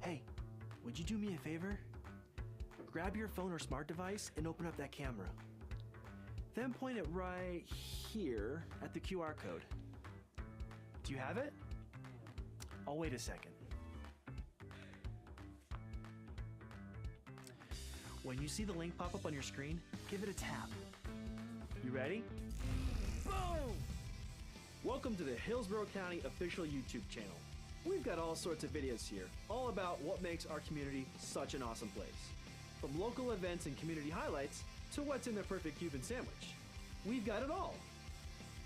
Hey, would you do me a favor? Grab your phone or smart device and open up that camera. Then point it right here at the QR code. Do you have it? I'll wait a second. When you see the link pop up on your screen, give it a tap. You ready? Boom! Welcome to the Hillsborough County official YouTube channel. We've got all sorts of videos here, all about what makes our community such an awesome place. From local events and community highlights to what's in the perfect Cuban sandwich. We've got it all.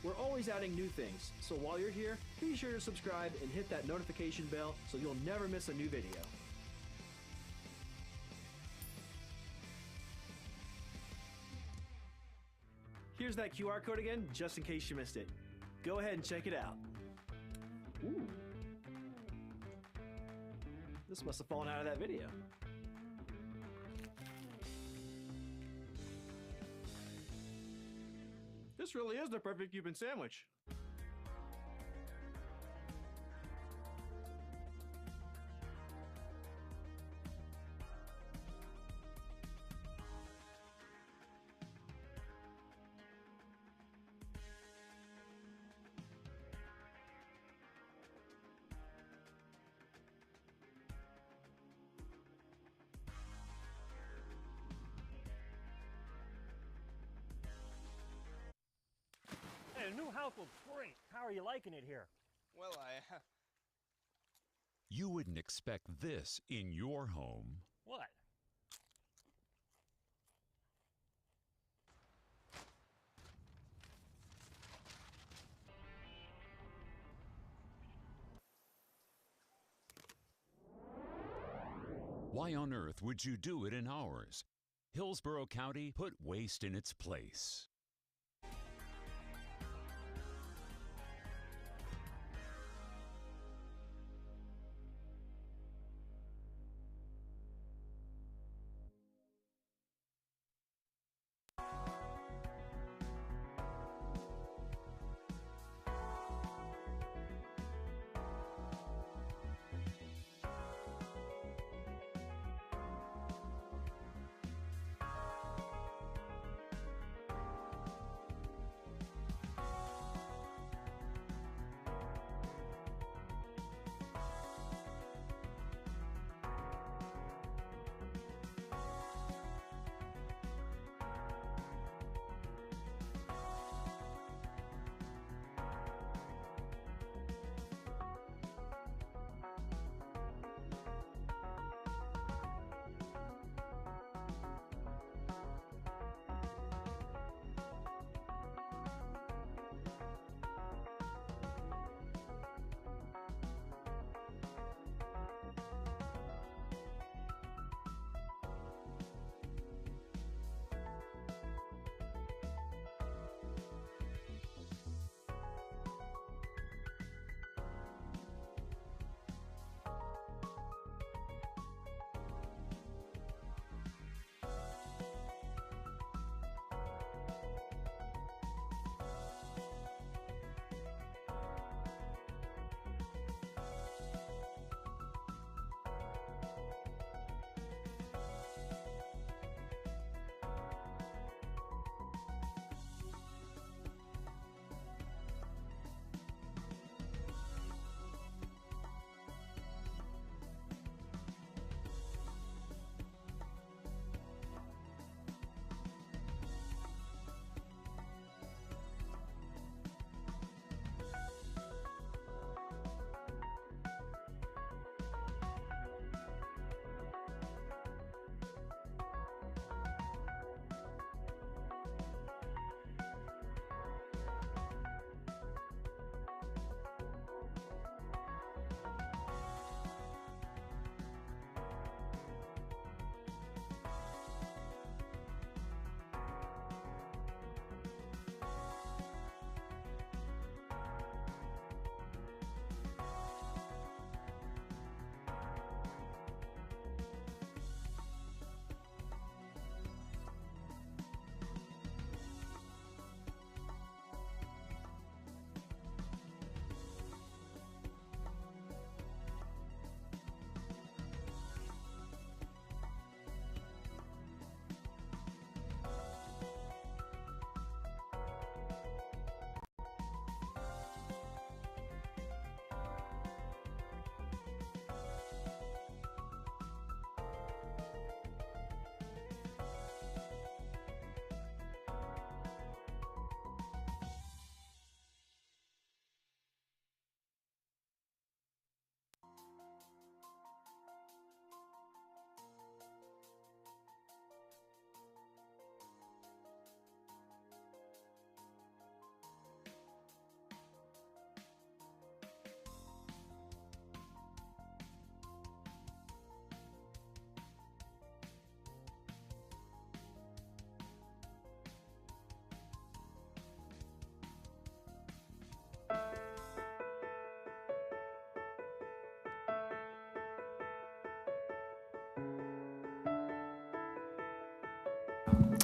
We're always adding new things, so while you're here, be sure to subscribe and hit that notification bell so you'll never miss a new video. Here's that QR code again, just in case you missed it. Go ahead and check it out. Ooh. This must have fallen out of that video. This really is the perfect Cuban sandwich. Hey, the new house looks great. How are you liking it here? Well, You wouldn't expect this in your home. What? Why on earth would you do it in ours? Hillsborough County put waste in its place.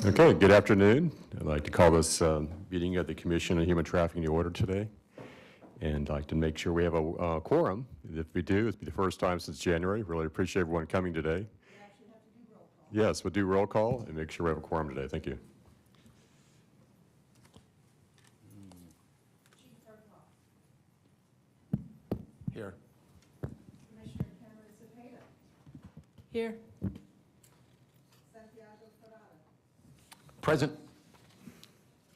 Okay, good afternoon. I'd like to call this meeting of the Commission on Human Trafficking to order today. And I'd like to make sure we have a quorum. If we do, it'll be the first time since January. Really appreciate everyone coming today. We actually have to do roll call. Yes, we'll do roll call and make sure we have a quorum today. Thank you. Chief Hurtlock, Here. Commissioner Cameron Cepeda, Here. Santiago Ferrara, Present.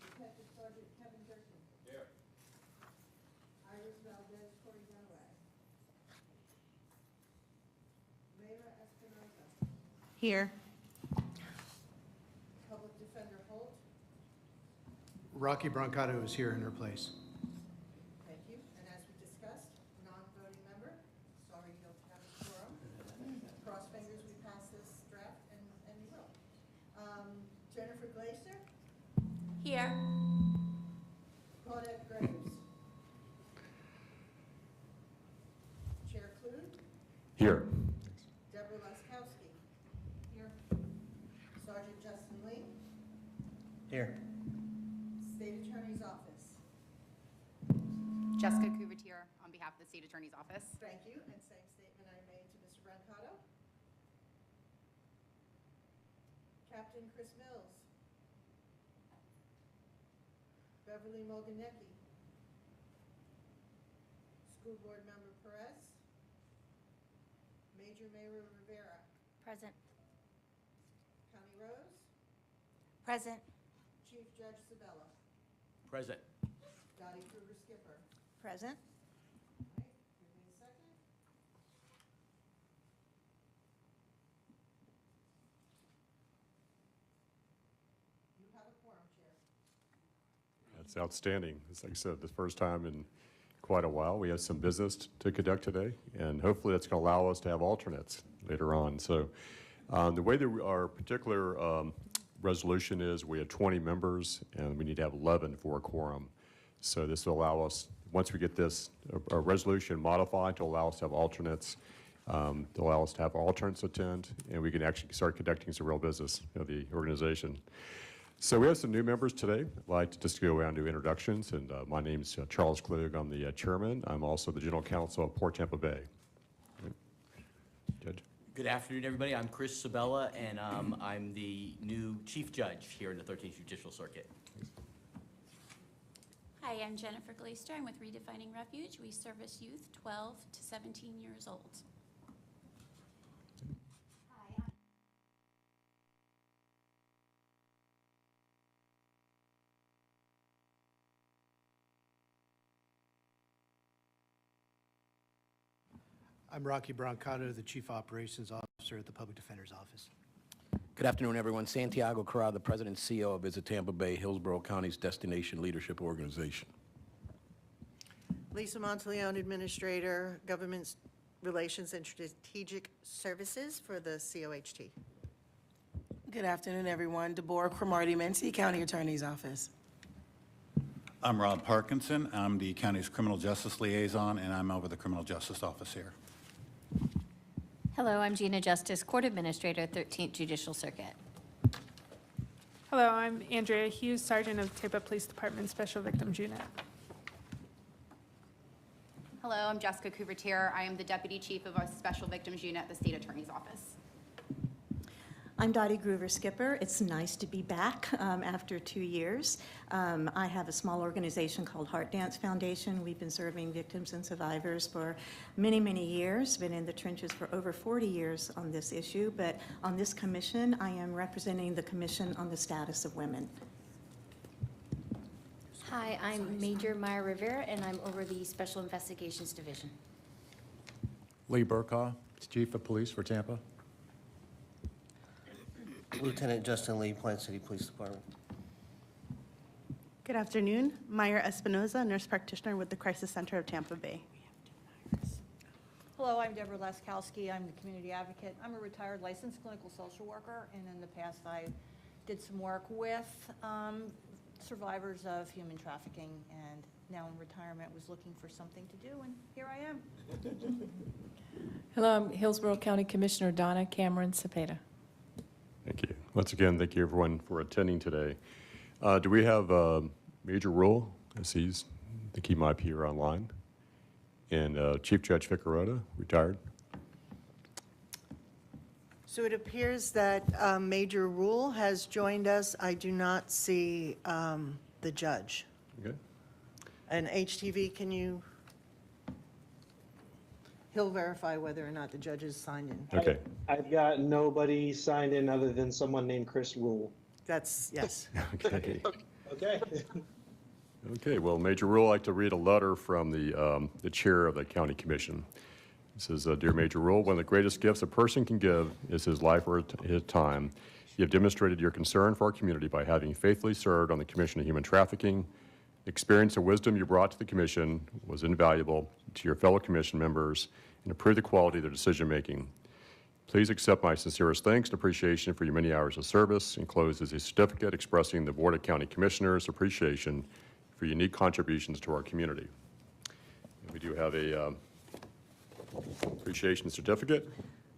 Detective Sergeant Kevin Durkin. Here. Iris Valdez Corianway. Mayra Espinoza, Here. Public Defender Holt. Rocky Brancato is here in her place. Thank you. And as we discussed, non-voting member, sorry you don't have a quorum. Cross fingers, we pass this draft and we will. Jennifer Glaser, Here. Claudette Graves. Chair Clune, Here. Deborah Laskowski. Here. Sergeant Justin Lee, Here. State Attorney's Office. Jessica Couvertier on behalf of the State Attorney's Office. Thank you, and same statement I made to Mr. Brancato. Captain Chris Mills. Beverly Moganecki. School Board Member Perez. Major Mayra Rivera. Present. Connie Rose. Present. Chief Judge Sabella. Present. Dottie Kruger Skipper. Present. All right, give me a second. You have a quorum, Chair. That's outstanding. It's like I said, the first time in quite a while. We have some business to conduct today, and hopefully that's going to allow us to have alternates later on. So the way that our particular resolution is, we have 20 members, and we need to have 11 for a quorum. So this will allow us, once we get this resolution modified to allow us to have alternates, to allow us to have alternates attend, and we can actually start conducting some real business of the organization. So we have some new members today. I'd like to just go around to introductions, and my name's Charles Klug. I'm the chairman. I'm also the general counsel of Port Tampa Bay. Judge. Good afternoon, everybody. I'm Chris Sabella, and I'm the new chief judge here in the 13th Judicial Circuit. Hi, I'm Jennifer Glaster. I'm with Redefining Refuge. We service youth 12 to 17 years old. Hi, I'm Rocky Brancato, the Chief Operations Officer at the Public Defender's Office. Good afternoon, everyone. Santiago Corral, the President and CEO of Visit Tampa Bay, Hillsborough County's Destination Leadership Organization. Lisa Monteleone, Administrator, Government Relations and Strategic Services for the COHT. Good afternoon, everyone. Deborah Cromartie-Mincy, County Attorney's Office. I'm Rob Parkinson. I'm the county's criminal justice liaison, and I'm over the criminal justice office here. Hello, I'm Gina Justice, Court Administrator, 13th Judicial Circuit. Hello, I'm Andrea Hughes, Sergeant of Tampa Police Department Special Victims Unit. Hello, I'm Jessica Couvertier. I am the Deputy Chief of our Special Victims Unit at the State Attorney's Office. I'm Dottie Groover Skipper. It's nice to be back after 2 years. I have a small organization called Heart Dance Foundation. We've been serving victims and survivors for many, many years, been in the trenches for over 40 years on this issue, but on this commission, I am representing the Commission on the Status of Women. Hi, I'm Major Maya Rivera, and I'm over the Special Investigations Division. Lee Burkaw, Chief of Police for Tampa. Lieutenant Justin Lee, Plant City Police Department. Good afternoon. Mayra Espinoza, nurse practitioner with the Crisis Center of Tampa Bay. Hello, I'm Deborah Laskowski. I'm the community advocate. I'm a retired licensed clinical social worker, and in the past I did some work with survivors of human trafficking, and now in retirement was looking for something to do, and here I am. Hello, I'm Hillsborough County Commissioner Donna Cameron Cepeda. Thank you. Once again, thank you everyone for attending today. Do we have Major Rule? I think he might be here online. And Chief Judge Ficarota, retired. So it appears that Major Rule has joined us. I do not see the judge. Okay. And HTV, can you? He'll verify whether or not the judge is signed in. Okay. I've got nobody signed in other than someone named Chris Rule. That's, yes. Okay. Okay. Okay, well, Major Rule, I'd like to read a letter from the chair of the county commission. It says, Dear Major Rule, one of the greatest gifts a person can give is his life or his time. You have demonstrated your concern for our community by having faithfully served on the Commission of Human Trafficking. The experience and wisdom you brought to the commission was invaluable to your fellow commission members and improved the quality of their decision-making. Please accept my sincerest thanks and appreciation for your many hours of service. Enclosed is a certificate expressing the Board of County Commissioners' appreciation for your unique contributions to our community. And we do have a appreciation certificate.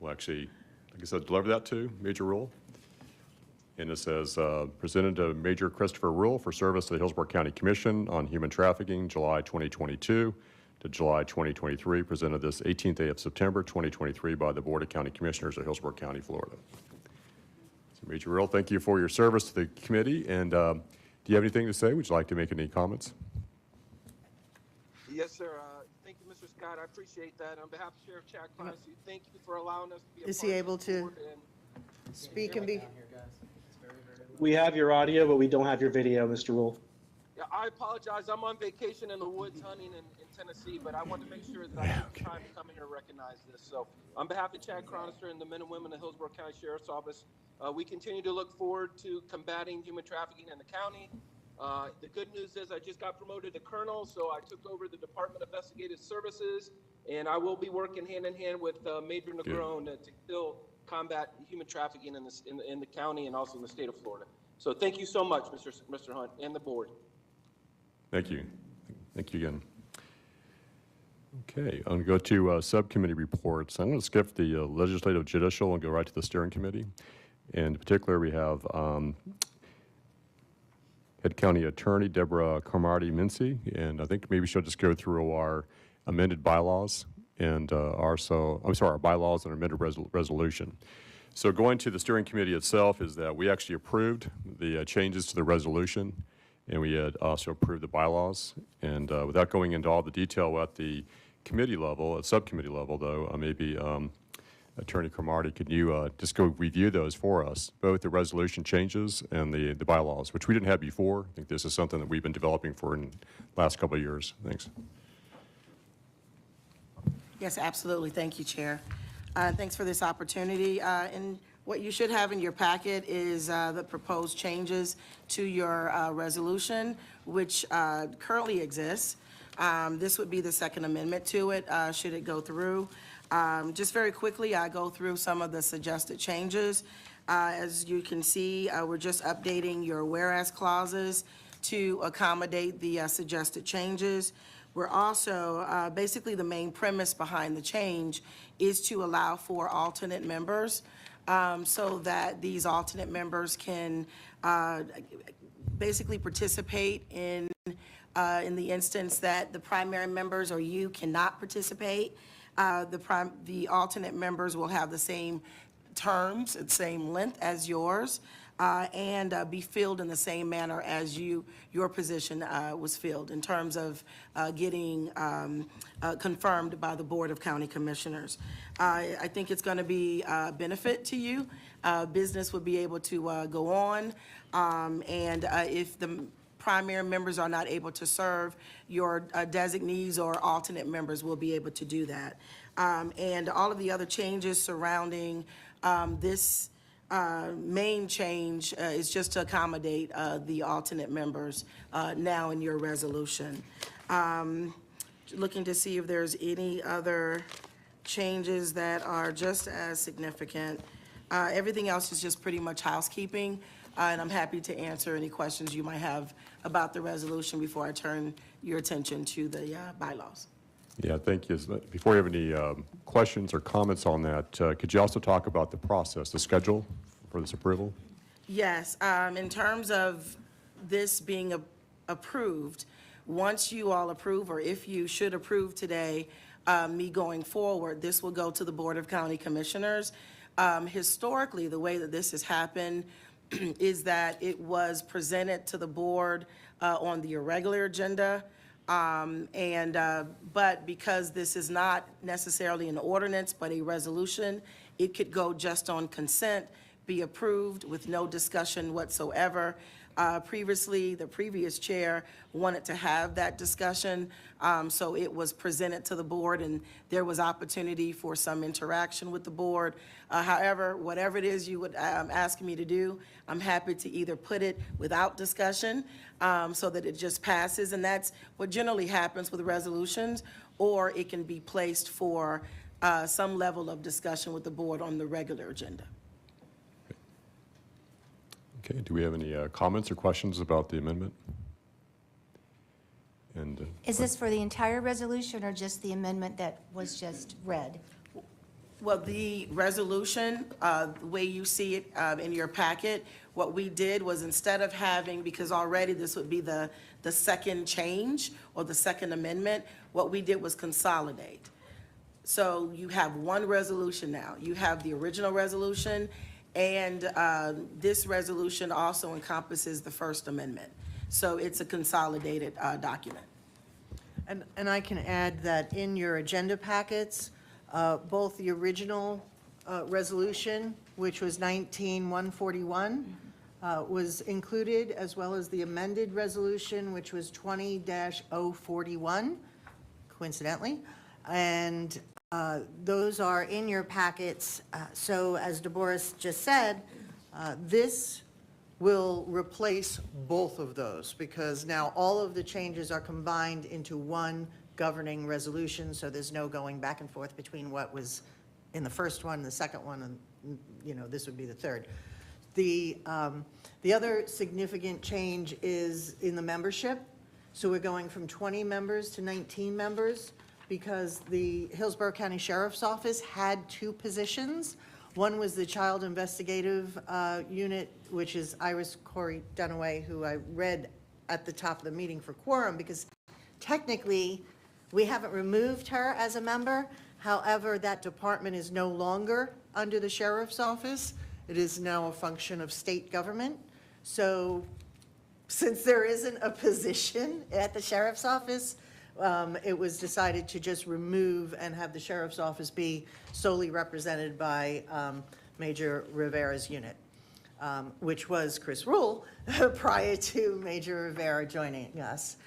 We'll actually, like I said, deliver that to Major Rule. And it says, presented to Major Christopher Rule for service to the Hillsborough County Commission on Human Trafficking, July 2022 to July 2023, presented this 18th day of September 2023 by the Board of County Commissioners of Hillsborough County, Florida. So Major Rule, thank you for your service to the committee. And do you have anything to say? Would you like to make any comments? Yes, sir. Thank you, Mr. Scott. I appreciate that. On behalf of Sheriff Chad Clancy, thank you for allowing us to be a Is part he of able this to board speak and be? We have your audio, but we don't have your video, Mr. Rule. Yeah, I apologize. I'm on vacation in the woods hunting in Tennessee, but I want to make sure that I have time to come in here and recognize this. So on behalf of Chad Cronister and the men and women of Hillsborough County Sheriff's Office, we continue to look forward to combating human trafficking in the county. The good news is I just got promoted to colonel, so I took over the Department of Investigative Services, and I will be working hand in hand with Major Negron to still combat human trafficking in the county and also in the state of Florida. So thank you so much, Mr. Hunt and the board. Thank you. Thank you again. Okay, I'm going to go to subcommittee reports. I'm going to skip the legislative judicial and go right to the steering committee. And in particular, we have Head County Attorney Deborah Cromartie-Mincy, and I think maybe she'll just go through our amended bylaws and our bylaws and amended resolution. So going to the steering committee itself is that we actually approved the changes to the resolution, and we had also approved the bylaws. And without going into all the detail at the committee level, at subcommittee level, though, maybe Attorney Cromartie, could you just go review those for us, both the resolution changes and the bylaws, which we didn't have before. I think this is something that we've been developing for in the last couple of years. Thanks. Yes, absolutely. Thank you, Chair. Thanks for this opportunity. And what you should have in your packet is the proposed changes to your resolution, which currently exists. This would be the second amendment to it, should it go through. Just very quickly, I go through some of the suggested changes. As you can see, we're just updating your whereas clauses to accommodate the suggested changes. We're also, basically the main premise behind the change is to allow for alternate members so that these alternate members can basically participate in the instance that the primary members or you cannot participate. The alternate members will have the same terms, the same length as yours, and be filled in the same manner as your position was filled in terms of getting confirmed by the Board of County Commissioners. I think it's going to be a benefit to you. Business would be able to go on, and if the primary members are not able to serve, your designees or alternate members will be able to do that. And all of the other changes surrounding this main change is just to accommodate the alternate members now in your resolution. Looking to see if there's any other changes that are just as significant. Everything else is just pretty much housekeeping, and I'm happy to answer any questions you might have about the resolution before I turn your attention to the bylaws. Yeah, thank you. Before you have any questions or comments on that, could you also talk about the process, the schedule for this approval? Yes, in terms of this being approved, once you all approve, or if you should approve today, me going forward, this will go to the Board of County Commissioners. Historically, the way that this has happened is that it was presented to the board on the irregular agenda. But because this is not necessarily an ordinance, but a resolution, it could go just on consent, be approved with no discussion whatsoever. Previously, the previous chair wanted to have that discussion, so it was presented to the board, and there was opportunity for some interaction with the board. However, whatever it is you would ask me to do, I'm happy to either put it without discussion so that it just passes, and that's what generally happens with resolutions, or it can be placed for some level of discussion with the board on the regular agenda. Okay, do we have any comments or questions about the amendment? And Is this for the entire resolution or just the amendment that was just read? Well, the resolution, the way you see it in your packet, what we did was instead of having, because already this would be the second change or the second amendment, what we did was consolidate. So you have one resolution now. You have the original resolution, and this resolution also encompasses the First Amendment. So it's a consolidated document. And I can add that in your agenda packets, both the original resolution, which was 19-141, was included, as well as the amended resolution, which was 20-041, coincidentally. And those are in your packets. So as Deborah just said, this will replace both of those, because now all of the changes are combined into one governing resolution, so there's no going back and forth between what was in the first one, the second one, and this would be the third. The other significant change is in the membership. So we're going from 20 members to 19 members, because the Hillsborough County Sheriff's Office had two positions. One was the Child Investigative Unit, which is Iris Corey Dunaway, who I read at the top of the meeting for quorum, because technically we haven't removed her as a member. However, that department is no longer under the Sheriff's Office. It is now a function of state government. So since there isn't a position at the Sheriff's Office, it was decided to just remove and have the Sheriff's Office be solely represented by Major Rivera's unit, which was Chris Rule prior to Major Rivera joining us.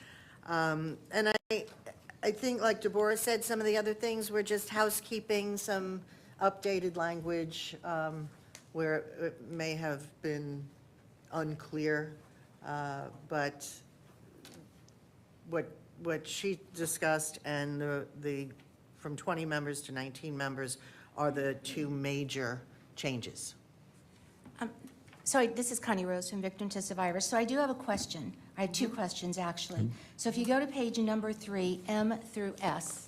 And I think, like Deborah said, some of the other things were just housekeeping, some updated language where it may have been unclear, but what she discussed and the from 20 members to 19 members are the two major changes. So this is Connie Rose from Victim to Survivor. So I do have a question. I have two questions, actually. So if you go to page number 3, M through S,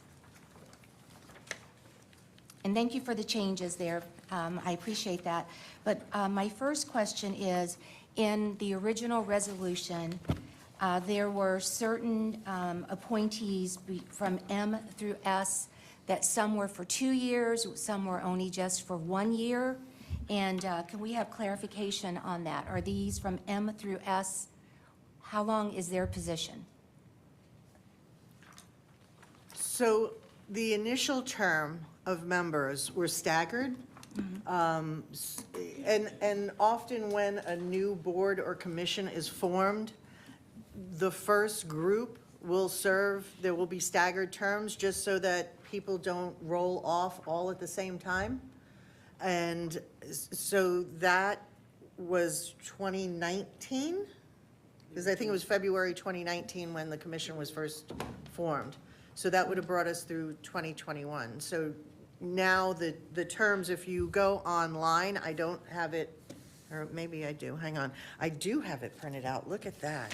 and thank you for the changes there. I appreciate that. But my first question is, in the original resolution, there were certain appointees from M through S that some were for 2 years, some were only just for 1 year. And can we have clarification on that? Are these from M through S? How long is their position? So the initial term of members were staggered. And often when a new board or commission is formed, the first group will serve, there will be staggered terms just so that people don't roll off all at the same time. And so that was 2019, because I think it was February 2019 when the commission was first formed. So that would have brought us through 2021. So now the terms, if you go online, I don't have it, or maybe I do, hang on. I do have it printed out, look at that.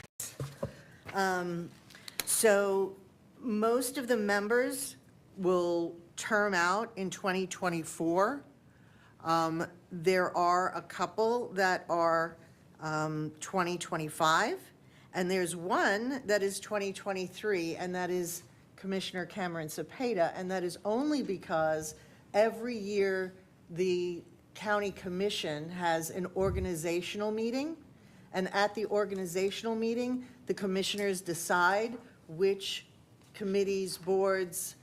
So most of the members will term out in 2024. There are a couple that are 2025, and there's one that is 2023, and that is Commissioner Cameron Cepeda, and that is only because every year the county commission has an organizational meeting, and at the organizational meeting, the commissioners decide which committees, boards,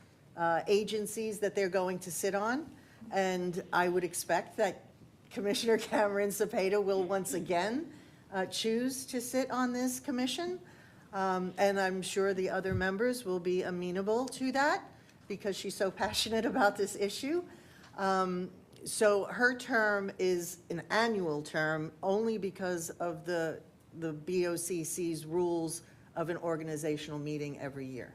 agencies that they're going to sit on. And I would expect that Commissioner Cameron Cepeda will once again choose to sit on this commission. And I'm sure the other members will be amenable to that because she's so passionate about this issue. So her term is an annual term only because of the BOCC's rules of an organizational meeting every year.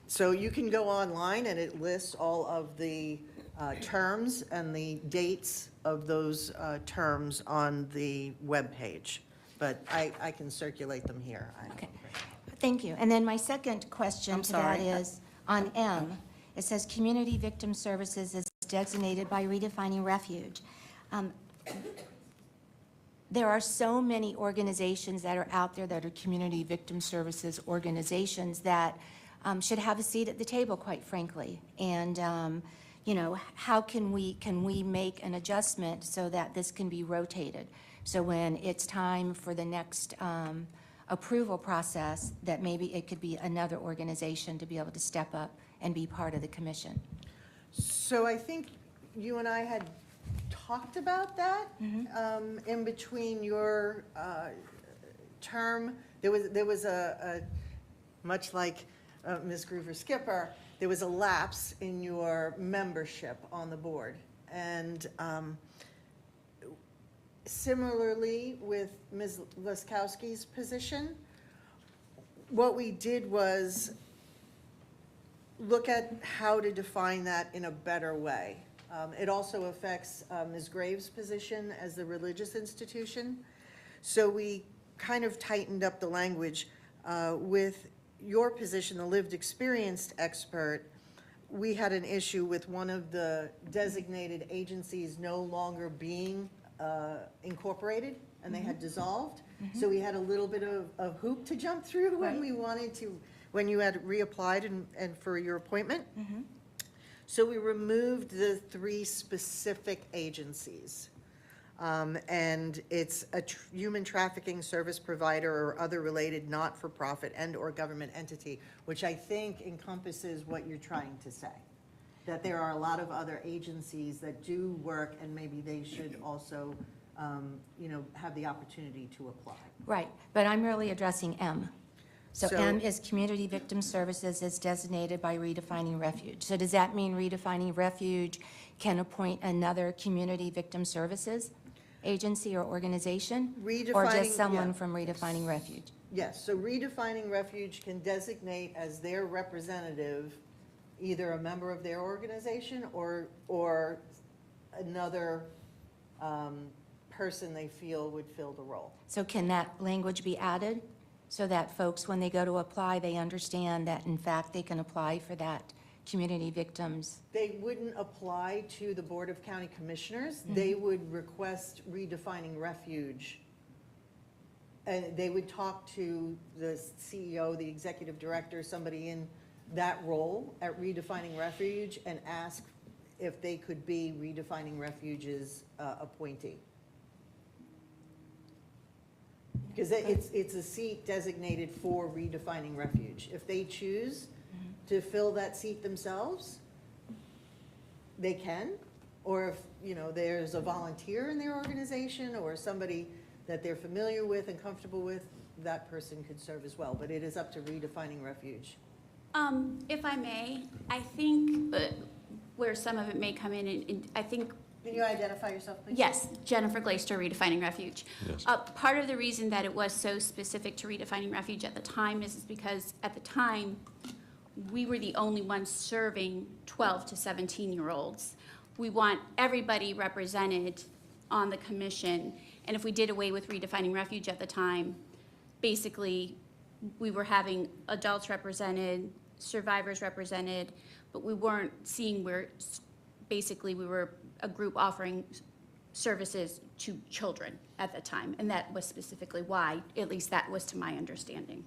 So you can go online and it lists all of the terms and the dates of those terms on the webpage. But I can circulate them here. Okay, thank you. And then my second question to that sorry. is on M. It says community victim services is designated by redefining refuge. There are so many organizations that are out there that are community victim services organizations that should have a seat at the table, quite frankly. And you know, how can we make an adjustment so that this can be rotated? So when it's time for the next approval process, that maybe it could be another organization to be able to step up and be part of the commission. So I think you and I had talked about that in between your term. There was a much like Ms. Groover-Skipper, there was a lapse in your membership on the board. And similarly with Ms. Laskowski's position, what we did was look at how to define that in a better way. It also affects Ms. Graves' position as the religious institution. So we kind of tightened up the language. With your position, the lived experienced expert, we had an issue with one of the designated agencies no longer being incorporated, and they had dissolved. So we had a little bit of hoop to jump through when we wanted to, when you had reapplied and for your appointment. So we removed the 3 specific agencies. And it's a human trafficking service provider or other related not-for-profit and/or government entity, which I think encompasses what you're trying to say. That there are a lot of other agencies that do work, and maybe they should also, you know, have the opportunity to apply. Right, but I'm really addressing M. So So- M is Community Victim Services is designated by Redefining Refuge. So does that mean Redefining Refuge can appoint another Community Victim Services agency or organization? Or Redefining- just someone yeah. from Redefining Refuge? Yes, so Redefining Refuge can designate as their representative either a member of their organization or another person they feel would fill the role. So can that language be added so that folks, when they go to apply, they understand that in fact they can apply for that community victims? They wouldn't apply to the Board of County Commissioners. They would request Redefining Refuge. And they would talk to the CEO, the executive director, somebody in that role at Redefining Refuge and ask if they could be Redefining Refuge's appointee. Because it's a seat designated for Redefining Refuge. If they choose to fill that seat themselves, they can. Or if, you know, there's a volunteer in their organization or somebody that they're familiar with and comfortable with, that person could serve as well. But it is up to Redefining Refuge. If I may, I think where some of it may come in, I think. Can you identify yourself, please? Yes, Jennifer Glaister, Redefining Refuge. Yes. Part of the reason that it was so specific to Redefining Refuge at the time is because at the time, we were the only ones serving 12 to 17-year-olds. We want everybody represented on the commission, and if we did away with Redefining Refuge at the time, basically, we were having adults represented, survivors represented, but we weren't seeing where basically we were a group offering services to children at the time. And that was specifically why, at least that was to my understanding.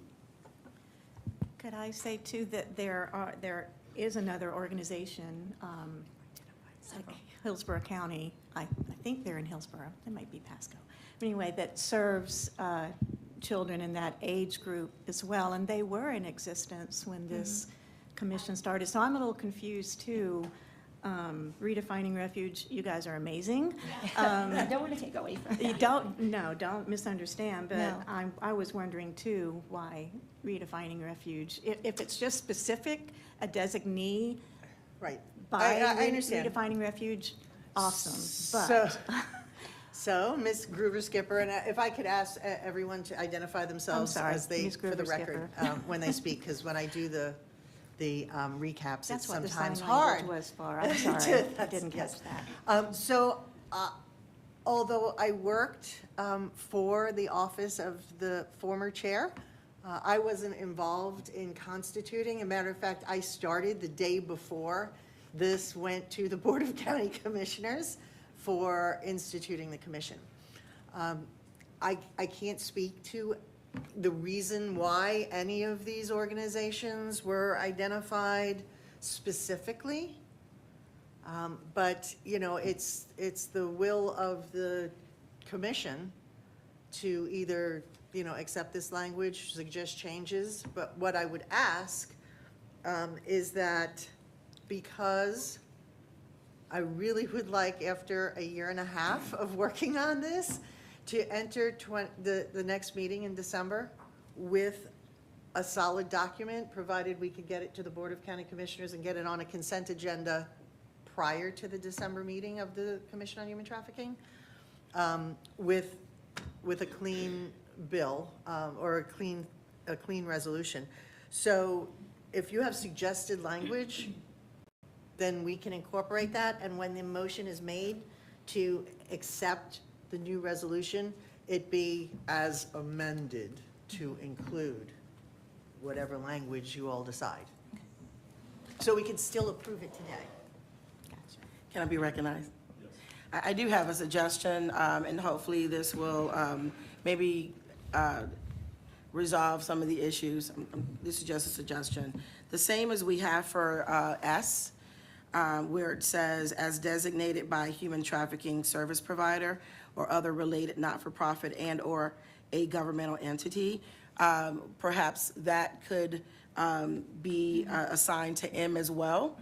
Could I say too that there is another organization, Hillsborough County, I think they're in Hillsborough, they might be Pasco. But anyway, that serves children in that age group as well, and they were in existence when this commission started. So I'm a little confused too. Redefining refuge, you guys are amazing. I don't want to take away from that. You don't misunderstand, but No. I was wondering too, why redefining refuge? If it's just specific, a designee Right. by I understand. redefining refuge, awesome, So, but. so Ms. Gruber-Skipper, and if I could ask everyone to identify themselves sorry, as they, Ms. for the record, Gruber-Skipper. when they speak, because when I do the recaps, it's That's what the sign sometimes language hard. was for. I'm sorry, I didn't catch that. So, although I worked for the office of the former chair, I wasn't involved in constituting. As a matter of fact, I started the day before this went to the Board of County Commissioners for instituting the commission. I can't speak to the reason why any of these organizations were identified specifically. But, you know, it's the will of the commission to either, you know, accept this language, suggest changes. But what I would ask is that, because I really would like, after a year and a half of working on this, to enter the next meeting in December with a solid document, provided we could get it to the Board of County Commissioners and get it on a consent agenda prior to the December meeting of the Commission on Human Trafficking, with a clean bill, or a clean resolution. So if you have suggested language, then we can incorporate that, and when the motion is made to accept the new resolution, it be as amended to include whatever language you all decide. So we can still approve it today. Can I be recognized? Yes. I do have a suggestion, and hopefully this will maybe resolve some of the issues. This is just a suggestion. The same as we have for S, where it says, as designated by human trafficking service provider or other related not-for-profit and/or a governmental entity. Perhaps that could be assigned to M as well.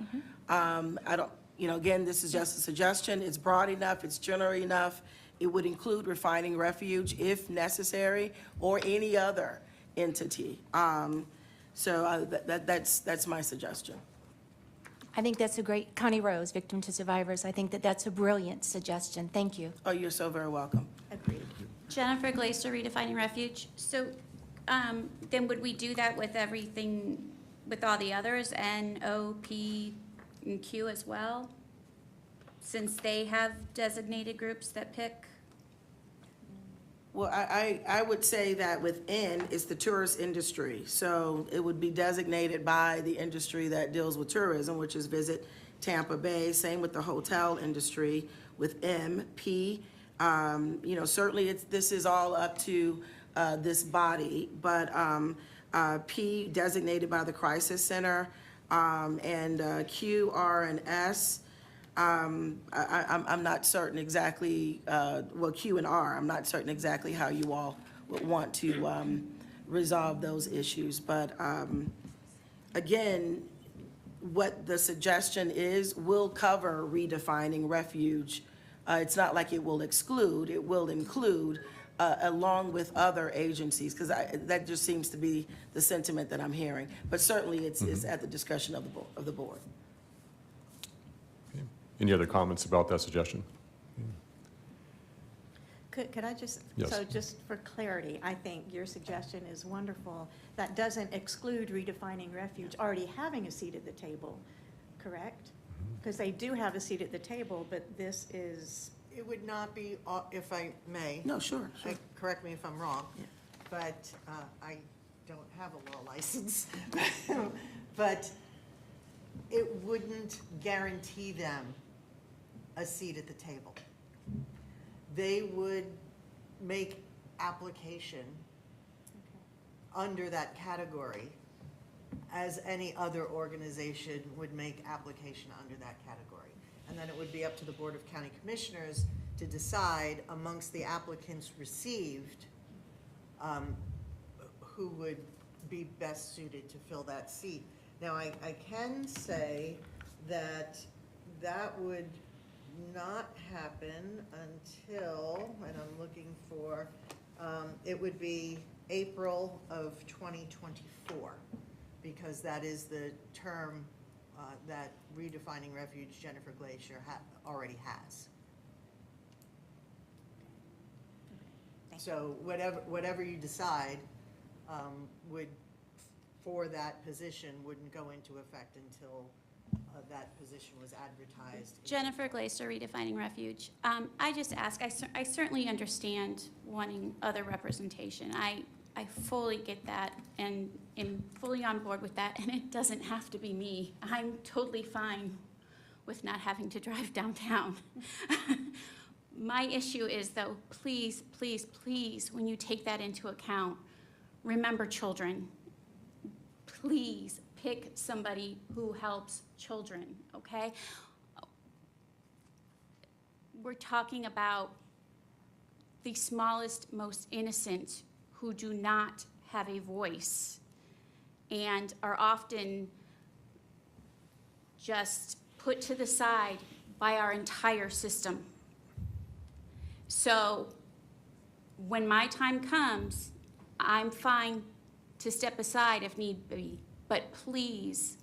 I don't, you know, again, this is just a suggestion. It's broad enough, it's general enough. It would include refining refuge if necessary, or any other entity. So that's my suggestion. I think that's a great, Connie Rose, Victim to Survivors, I think that that's a brilliant suggestion. Thank you. Oh, you're so very welcome. Agreed. Jennifer Glaser, Redefining Refuge. So then would we do that with everything, with all the others, N, O, P, and Q as well? Since they have designated groups that pick? Well, I would say that within is the tourist industry. So it would be designated by the industry that deals with tourism, which is Visit Tampa Bay. Same with the hotel industry with M, P. You know, certainly this is all up to this body, but P designated by the Crisis Center, and Q, R, and S. I'm not certain exactly, well, Q and R, I'm not certain exactly how you all would want to resolve those issues. But again, what the suggestion is will cover redefining refuge. It's not like it will exclude, it will include along with other agencies, because that just seems to be the sentiment that I'm hearing. But certainly it's at the discussion of the board. Any other comments about that suggestion? Could I just, Yes. so just for clarity, I think your suggestion is wonderful. That doesn't exclude redefining refuge already having a seat at the table, correct? Because they do have a seat at the table, but this is. It would not be, if I may. No, sure. Correct me if I'm wrong, but I don't have a law license. But it wouldn't guarantee them a seat at the table. they would make application under that category as any other organization would make application under that category. And then it would be up to the Board of County Commissioners to decide amongst the applicants received who would be best suited to fill that seat. Now, I can say that that would not happen until, and I'm looking for, it would be April of 2024, because that is the term that Redefining Refuge Jennifer Glacier already has. So whatever you decide would, for that position, wouldn't go into effect until that position was advertised. Jennifer Glacier, Redefining Refuge. I just ask, I certainly understand wanting other representation. I fully get that and am fully on board with that, and it doesn't have to be me. I'm totally fine with not having to drive downtown. My issue is, though, please, please, please, when you take that into account, remember children. Please pick somebody who helps children, okay? We're talking about the smallest, most innocent who do not have a voice and are often just put to the side by our entire system. So when my time comes, I'm fine to step aside if need be, but please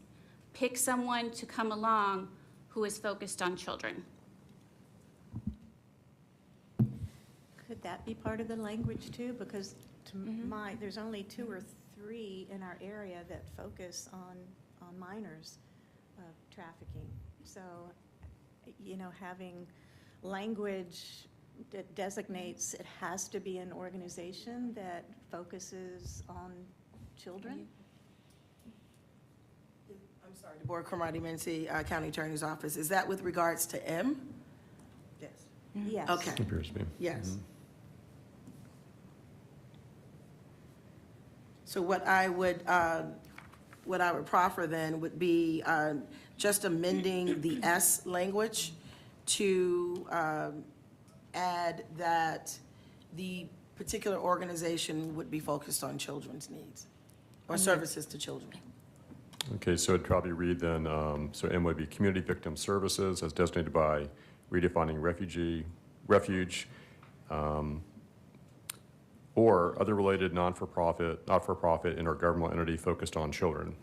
pick someone to come along who is focused on children. Could that be part of the language too? Because to there's only 2 or 3 in our area that focus on minors trafficking. So, you know, having language that designates it has to be an organization that focuses on children. I'm sorry, Deborah Cromartie Mincy, County Attorney's Office. Is that with regards to M? Yes. Yes. Okay. Appears to be. Yes. So what I would proffer then would be just amending the S language to add that the particular organization would be focused on children's needs or services to children. Okay, so it'd probably read then, so M would be Community Victim Services as designated by Redefining Refuge, or other related not-for-profit, intergovernmental entity focused on children.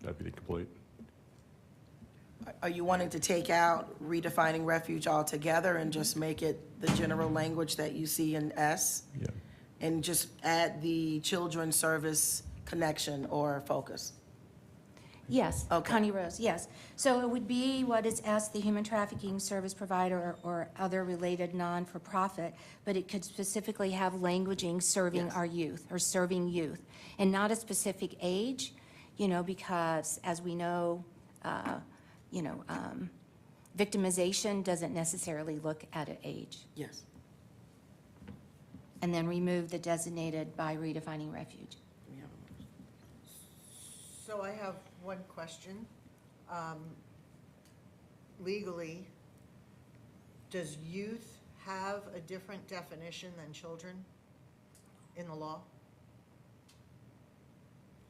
That'd be the complete. Are you wanting to take out Redefining Refuge altogether and just make it the general language that you see in S? Yeah. And just add the children's service connection or focus? Yes, Okay. Connie Rose, yes. So it would be what is S, the human trafficking service provider or other related non-for-profit, but it could specifically have languaging serving our youth or serving youth, and not a specific age, you know, because as we know, victimization doesn't necessarily look at an age. Yes. And then remove the designated by Redefining Refuge. So I have one question. Legally, does youth have a different definition than children in the law?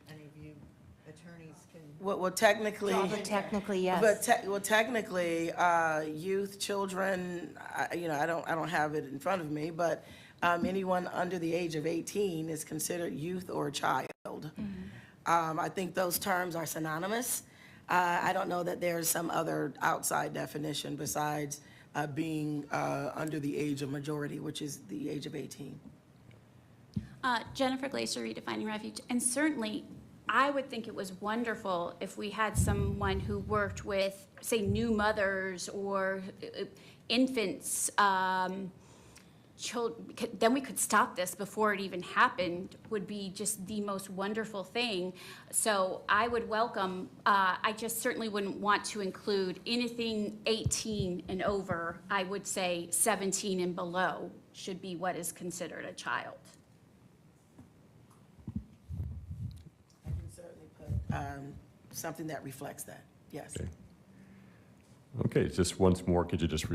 Any of you attorneys can? Well, technically. Technically, yes. But technically, youth, children, I don't have it in front of me, but anyone under the age of 18 is considered youth or a child. I think those terms are synonymous. I don't know that there's some other outside definition besides being under the age of majority, which is the age of 18. Jennifer Glacier, Redefining Refuge, and certainly I would think it was wonderful if we had someone who worked with, say, new mothers or infants, then we could stop this before it even happened, would be just the most wonderful thing. So I would welcome, I just certainly wouldn't want to include anything 18 and over. I would say 17 and below should be what is considered a child. I can certainly put something that reflects that, yes. Okay, just once more, could you just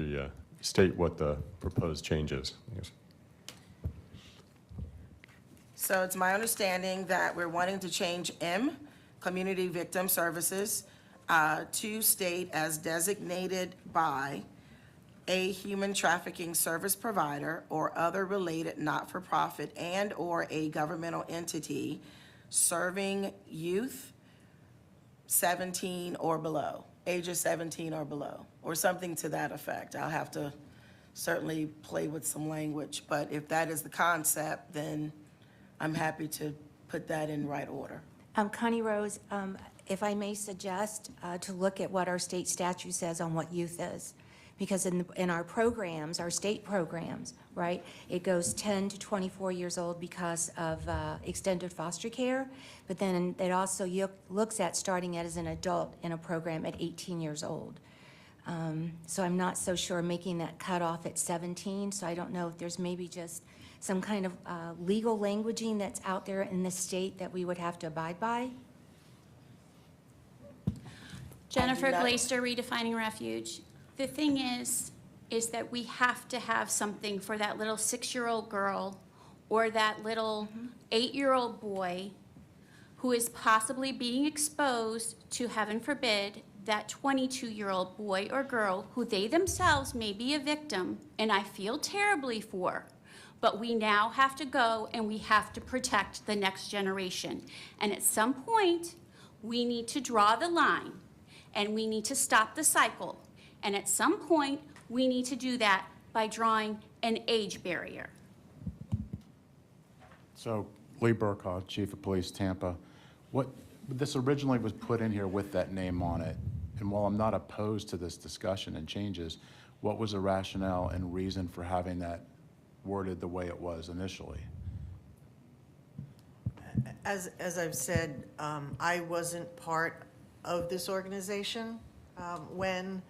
state what the proposed change is? Yes. So it's my understanding that we're wanting to change M, Community Victim Services, to state as designated by a human trafficking service provider or other related not-for-profit and/or a governmental entity serving youth 17 or below, ages 17 or below, or something to that effect. I'll have to certainly play with some language, but if that is the concept, then I'm happy to put that in right order. Connie Rose, if I may suggest to look at what our state statute says on what youth is. Because in our programs, our state programs, right, it goes 10 to 24 years old because of extended foster care, but then it also looks at starting as an adult in a program at 18 years old. So I'm not so sure making that cutoff at 17, so I don't know if there's maybe just some kind of legal languaging that's out there in the state that we would have to abide by. Jennifer Glaster, Redefining Refuge. The thing is that we have to have something for that little 6-year-old girl or that little 8-year-old boy who is possibly being exposed to, heaven forbid, that 22-year-old boy or girl who they themselves may be a victim, and I feel terribly for. But we now have to go and we have to protect the next generation. And at some point, we need to draw the line and we need to stop the cycle. And at some point, we need to do that by drawing an age barrier. So, Lee Burkhoff, Chief of Police, Tampa. This originally was put in here with that name on it. And while I'm not opposed to this discussion and changes, what was the rationale and reason for having that worded the way it was initially? As I've said, I wasn't part of this organization when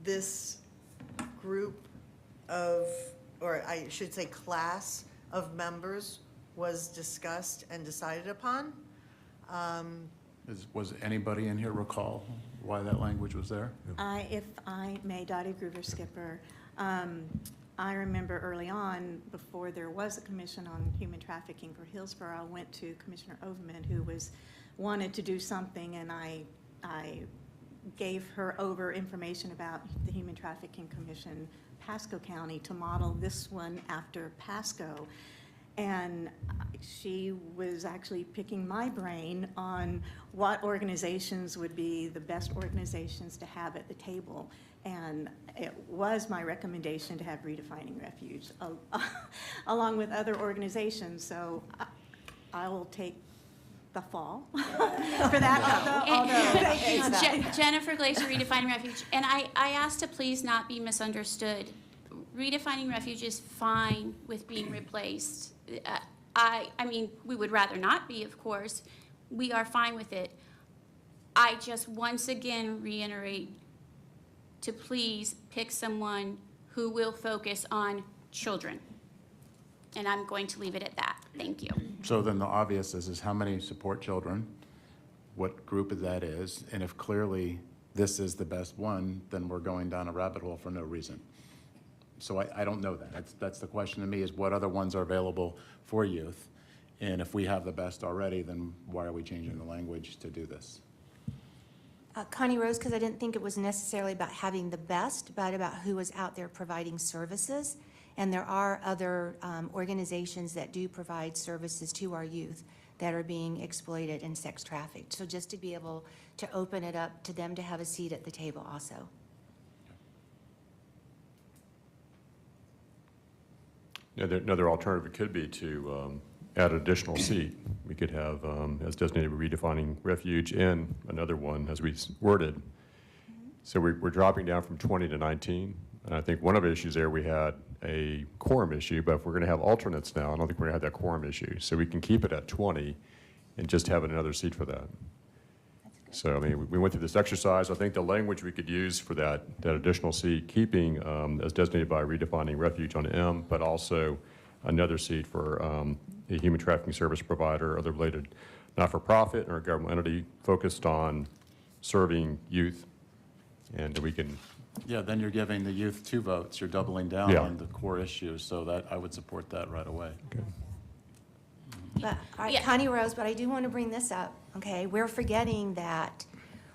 this group of, or I should say class of members was discussed and decided upon. Was anybody in here recall why that language was there? If I may, Dottie Groover Skipper, I remember early on, before there was a commission on human trafficking for Hillsborough, I went to Commissioner Overman, who wanted to do something, and I gave her over information about the Human Trafficking Commission, Pasco County, to model this one after Pasco. And she was actually picking my brain on what organizations would be the best organizations to have at the table. And it was my recommendation to have Redefining Refuge along with other organizations. So I will take the fall for that. Jennifer Glaser, Redefining Refuge. And I asked to please not be misunderstood. Redefining Refuge is fine with being replaced. I mean, we would rather not be, of course. We are fine with it. I just once again reiterate to please pick someone who will focus on children. And I'm going to leave it at that. Thank you. So then the obvious is how many support children, what group that is, and if clearly this is the best one, then we're going down a rabbit hole for no reason. So I don't know that. That's the question to me, is what other ones are available for youth? And if we have the best already, then why are we changing the language to do this? Connie Rose, because I didn't think it was necessarily about having the best, but about who was out there providing services. And there are other organizations that do provide services to our youth that are being exploited and sex trafficked. So just to be able to open it up to them to have a seat at the table also. Another alternative could be to add an additional seat. We could have, as designated, Redefining Refuge, and another one, as we worded. So we're dropping down from 20 to 19. And I think one of the issues there, we had a quorum issue, but if we're going to have alternates now, I don't think we're going to have that quorum issue. So we can keep it at 20 and just have another seat for that. So, I mean, we went through this exercise. I think the language we could use for that additional seat, keeping as designated by redefining refuge on M, but also another seat for a human trafficking service provider, other related not-for-profit or government entity focused on serving youth, and we can. Yeah, then you're giving the youth 2 votes. You're doubling down Yeah. on the core issues, so that, I would support that right away. Okay. But, Connie Rose, but I do want to bring this up, okay? We're forgetting that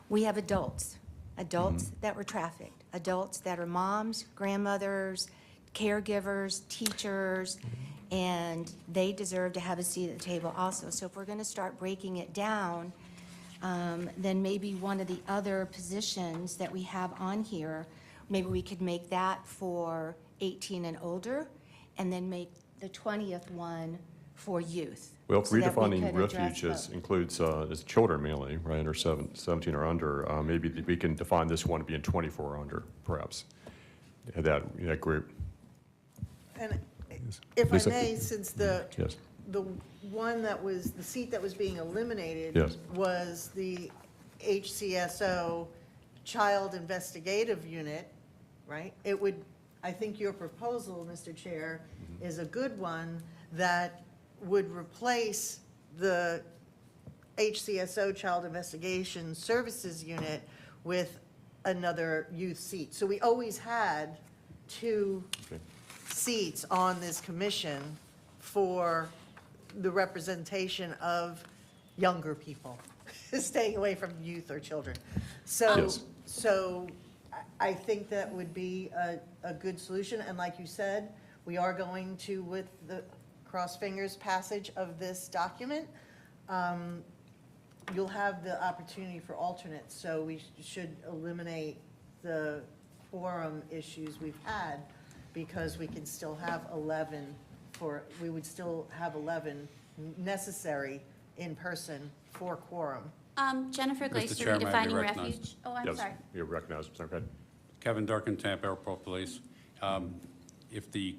we have adults that were trafficked, adults that are moms, grandmothers, caregivers, teachers, and they deserve to have a seat at the table also. So if we're going to start breaking it down, then maybe one of the other positions that we have on here, maybe we could make that for 18 and older, and then make the 20th one for youth. Well, so that we redefining could address refuge both. includes is children mainly, right, under 17 or under. Maybe we can define this one to be in 24 or under, perhaps, that group. And if I Lisa? may, since the Yes. one that was, the seat that was being eliminated Yes. was the HCSO Child Investigative Unit, right? It would, I think your proposal, Mr. Chair, is a good one that would replace the HCSO Child Investigation Services Unit with another youth seat. So we always had 2 seats on this commission for the representation of younger people, staying away from youth or children. So, Yes. so I think that would be a good solution. And like you said, we are going to, with the cross fingers passage of this document, you'll have the opportunity for alternates. So we should eliminate the quorum issues we've had, because we can still have 11 we would still have 11 necessary in person for quorum. Jennifer Glaser, Chair, may I be redefining recognized? refuge. Oh, I'm Yes, sorry. you're recognized. Sorry, go ahead. Kevin Durkin, Tampa Airport Police. If the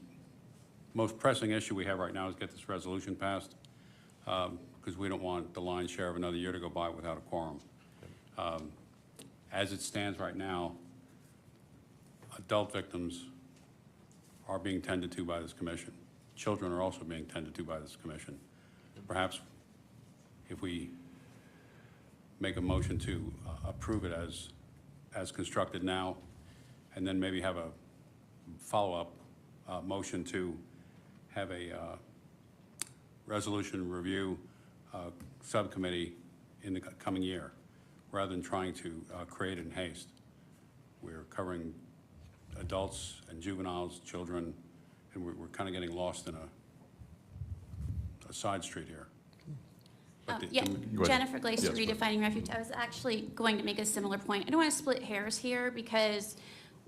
most pressing issue we have right now is get this resolution passed, because we don't want the lion's share of another year to go by without a quorum. As it stands right now, adult victims are being tended to by this commission. Children are also being tended to by this commission. Perhaps if we make a motion to approve it as constructed now, and then maybe have a follow-up motion to have a resolution review subcommittee in the coming year, rather than trying to create it in haste. We're covering adults and juveniles, children, and we're kind of getting lost in a side street here. But Yeah, Go ahead. Jennifer Glaser, Yes, go ahead. redefining refuge. I was actually going to make a similar point. I don't want to split hairs here, because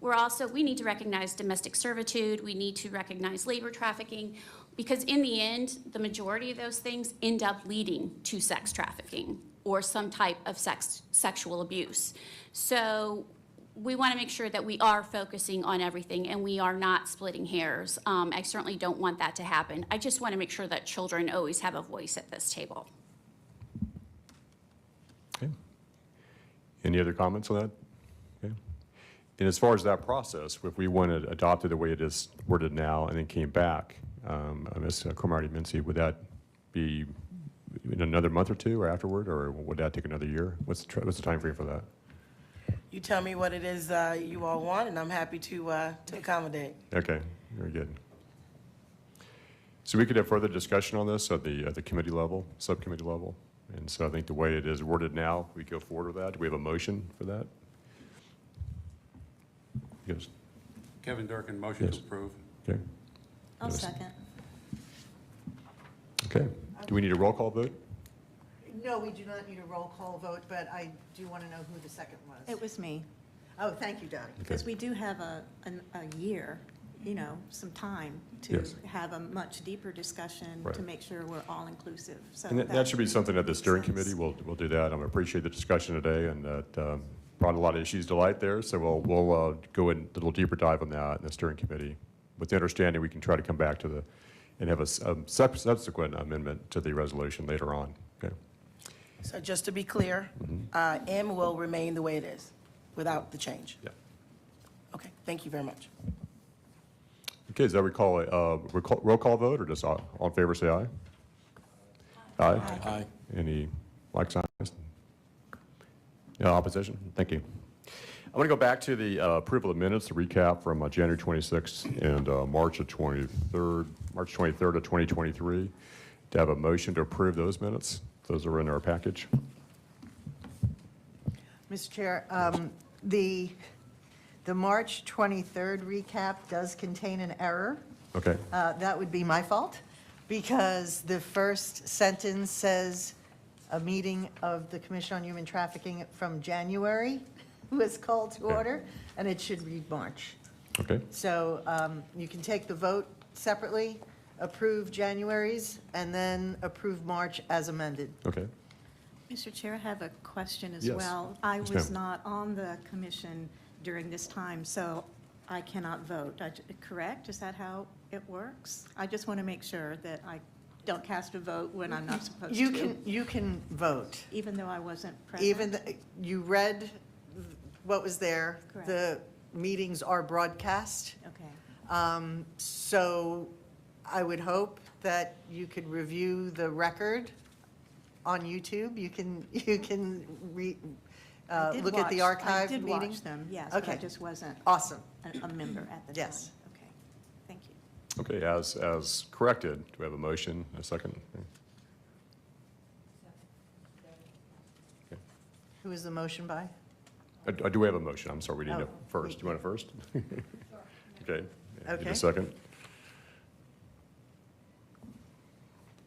we need to recognize domestic servitude, we need to recognize labor trafficking, because in the end, the majority of those things end up leading to sex trafficking or some type of sexual abuse. So we want to make sure that we are focusing on everything and we are not splitting hairs. I certainly don't want that to happen. I just want to make sure that children always have a voice at this table. Okay. Any other comments on that? Okay. And as far as that process, if we wanted to adopt it the way it is worded now and then came back, Ms. Cromartie-Mincy, would that be in another month or 2 or afterward, or would that take another year? What's the time frame for that? You tell me what it is you all want, and I'm happy to accommodate. Okay, very good. So we could have further discussion on this at the committee level, subcommittee level. And so I think the way it is worded now, we go forward with that. Do we have a motion for that? Yes. Kevin Durkin, motion Yes. to approve. Okay. I'll Yes. second. Okay. Do we need a roll call vote? No, we do not need a roll call vote, but I do want to know who the second was. It was me, Oh, thank you, Dottie. because we do have a year, some time to Yes. have a much deeper discussion Right. to make sure we're all inclusive. So And that should be something that the steering committee will do that. I appreciate the discussion today, and that brought a lot of issues to light there, so we'll go in a little deeper dive on that in the steering committee, with the understanding we can try to come back to and have a subsequent amendment to the resolution later on. Okay. So just to be clear, M will remain the way it is, without the change? Yeah. Okay, thank you very much. Okay, does that roll call vote, or just all in favor say aye? Aye. Aye. Any like signs? No opposition? Thank you. I want to go back to the approval of minutes, the recap from January 26th and March 23rd of 2023. To have a motion to approve those minutes. Those are in our package. Mr. Chair, the March 23rd recap does contain an error. Okay. That would be my fault, because the first sentence says a meeting of the Commission on Human Trafficking from January was called to order, and it should read March. Okay. So you can take the vote separately, approve January's, and then approve March as amended. Okay. Mr. Chair, I have a question as Yes. well. I Yes, was ma'am. not on the commission during this time, so I cannot vote. Correct? Is that how it works? I just want to make sure that I don't cast a vote when I'm not supposed to. You can vote. Even though I wasn't present? Even, you read what was there. Correct. The meetings are broadcast. Okay. So I would hope that you could review the record on YouTube. You can I did look at the watch- archived I did meeting. watch them, yes, but I Okay. just wasn't Awesome. a member at the time. Yes. Okay, thank you. Okay, as corrected, do we have a motion, a second? Who is the motion by? Do we have a motion? I'm sorry, we didn't Oh, have first. Do you want it first? Okay. Need Okay. a second?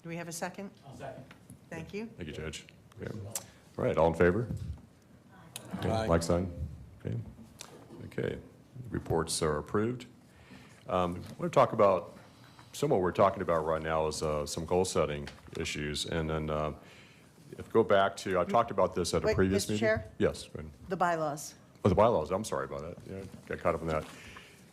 Do we have a second? I'll second. Thank you. Thank you, Judge. Yeah. All right, all in favor? Okay, Aye. like sign? Okay. Okay, reports are approved. I want to talk about, some of what we're talking about right now is some goal-setting issues, and then if we go back to, I talked about this at a Wait, previous Mr. meeting. Chair? Yes, go ahead. The bylaws. Oh, the bylaws, I'm sorry about that. Yeah, got caught up in that.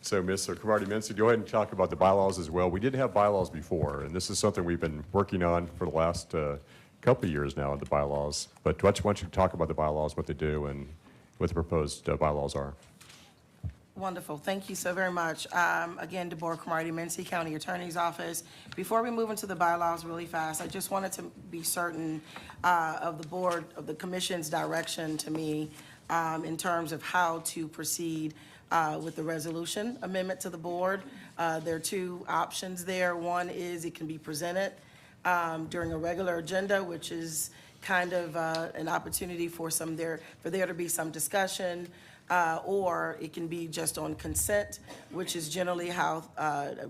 So, Ms. Cavardi-Mincy, go ahead and talk about the bylaws as well. We didn't have bylaws before, and this is something we've been working on for the last couple of years now, the bylaws. But why don't you talk about the bylaws, what they do, and what the proposed bylaws are? Wonderful. Thank you so very much. Again, Deborah Cromartie-Mincy, County Attorney's Office. Before we move into the bylaws really fast, I just wanted to be certain of the board, of the commission's direction to me in terms of how to proceed with the resolution amendment to the board. There are two options there. One is it can be presented during a regular agenda, which is kind of an opportunity for there to be some discussion, or it can be just on consent, which is generally how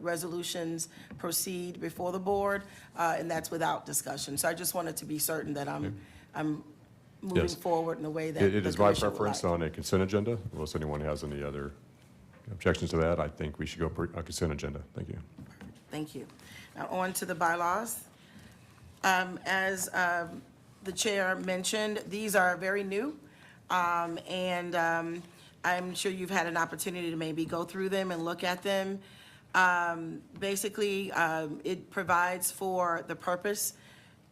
resolutions proceed before the board, and that's without discussion. So I just wanted to be certain that I'm moving Yes. forward in a way that It the is my commission would preference like. on a consent agenda, unless anyone has any other objections to that. I think we should go a consent agenda. Thank you. Thank you. Now, on to the bylaws. As the chair mentioned, these are very new, and I'm sure you've had an opportunity to maybe go through them and look at them. Basically, it provides for the purpose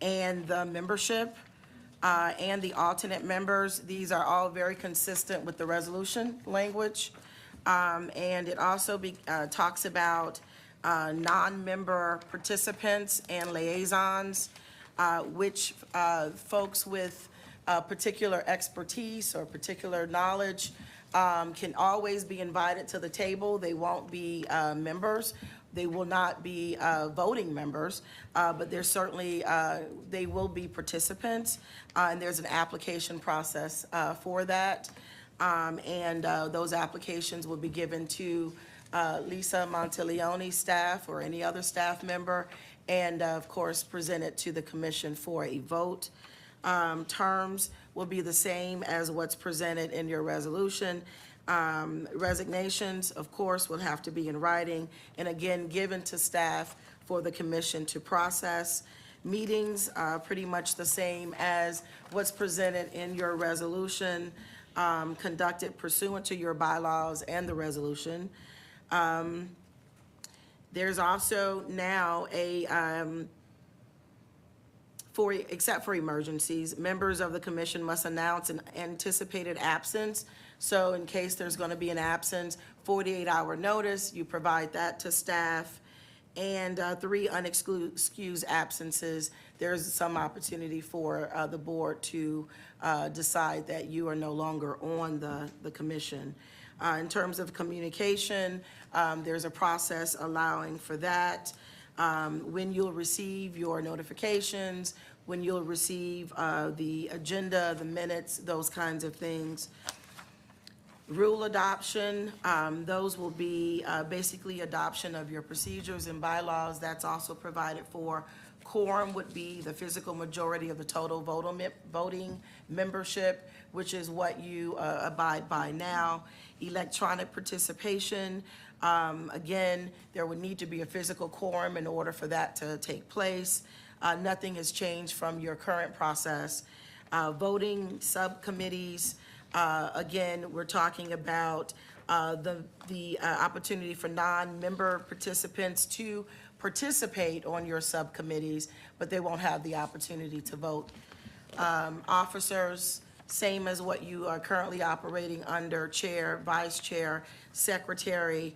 and the membership and the alternate members. These are all very consistent with the resolution language. And it also talks about non-member participants and liaisons, which folks with particular expertise or particular knowledge can always be invited to the table. They won't be members. They will not be voting members, but they're certainly, they will be participants, and there's an application process for that. And those applications will be given to Lisa Monteleone staff or any other staff member, and of course, presented to the commission for a vote. Terms will be the same as what's presented in your resolution. Resignations, of course, will have to be in writing, and again, given to staff for the commission to process. Meetings are pretty much the same as what's presented in your resolution. conducted pursuant to your bylaws and the resolution. There's also now except for emergencies, members of the commission must announce an anticipated absence. So in case there's going to be an absence, 48-hour notice, you provide that to staff. And 3 unexcused absences, there's some opportunity for the board to decide that you are no longer on the commission. In terms of communication, there's a process allowing for that. When you'll receive your notifications, when you'll receive the agenda, the minutes, those kinds of things. Rule adoption, those will be basically adoption of your procedures and bylaws. That's also provided for. Quorum would be the physical majority of the total voting membership, which is what you abide by now. Electronic participation, again, there would need to be a physical quorum in order for that to take place. Nothing has changed from your current process. Voting subcommittees, again, we're talking about the opportunity for non-member participants to participate on your subcommittees, but they won't have the opportunity to vote. Officers, same as what you are currently operating under, chair, vice chair, secretary.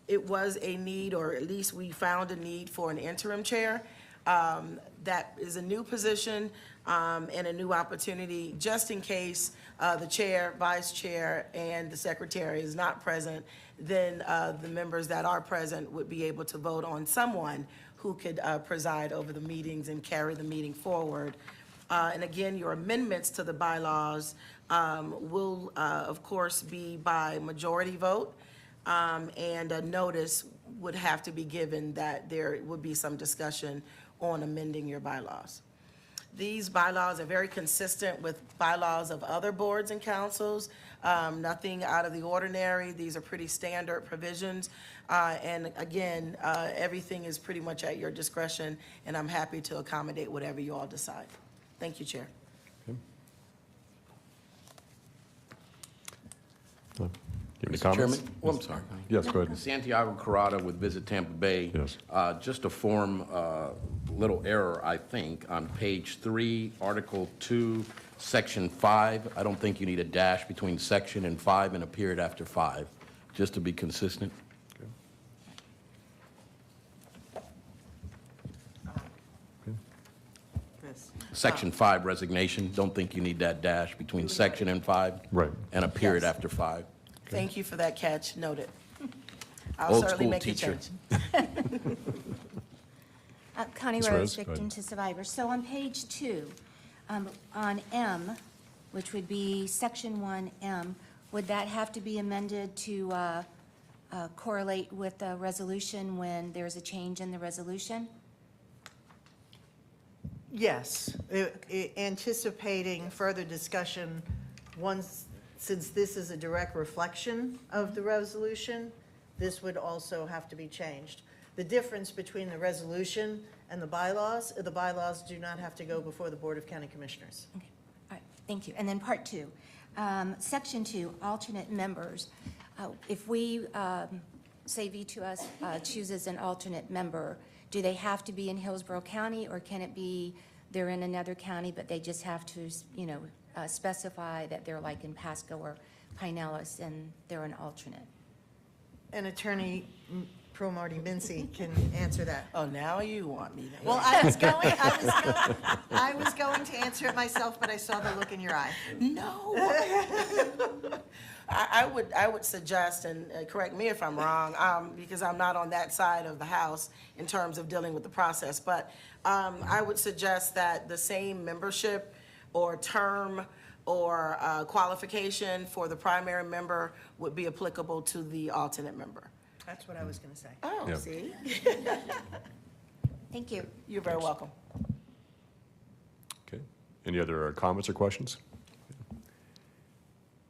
It was a need, or at least we found a need for an interim chair. That is a new position and a new opportunity, just in case the chair, vice chair, and the secretary is not present, then the members that are present would be able to vote on someone who could preside over the meetings and carry the meeting forward. And again, your amendments to the bylaws will, of course, be by majority vote, and a notice would have to be given that there would be some discussion on amending your bylaws. These bylaws are very consistent with bylaws of other boards and councils, nothing out of the ordinary. These are pretty standard provisions. And again, everything is pretty much at your discretion, and I'm happy to accommodate whatever you all decide. Thank you, Chair. Any Mr. comments? Chairman? Oh, I'm sorry. Yes, go ahead. Santiago Corrado with Visit Tampa Bay. Yes. Just a form, little error, I think, on page 3, Article 2, Section 5. I don't think you need a dash between section and 5 and a period after 5, just to be consistent. Section 5 resignation, don't think you need that dash between section and 5. Right. And a period Yes. after 5. Thank you for that catch, noted. I'll Old certainly school make a teacher. change. Connie Ms. Rose, Rose, go victim ahead. to survivor. So on page 2, on M, which would be section 1M, would that have to be amended to correlate with the resolution when there's a change in the resolution? Yes, anticipating further discussion since this is a direct reflection of the resolution, this would also have to be changed. The difference between the resolution and the bylaws do not have to go before the Board of County Commissioners. Okay, all right, thank you. And then part 2, section 2, alternate members. If we, say V2S chooses an alternate member, do they have to be in Hillsborough County, or can it be they're in another county, but they just have to, specify that they're like in Pasco or Pinellas and they're an alternate? And Attorney Pro Marty Mincy can answer that. Oh, now you want me to. Well, I was going to answer it myself, but I saw the look in your eye. No. I would suggest, and correct me if I'm wrong, because I'm not on that side of the house in terms of dealing with the process, but I would suggest that the same membership or term or qualification for the primary member would be applicable to the alternate member. That's what I was going to say. Oh, Yeah. see? Thank you. You're very welcome. Okay. Any other comments or questions?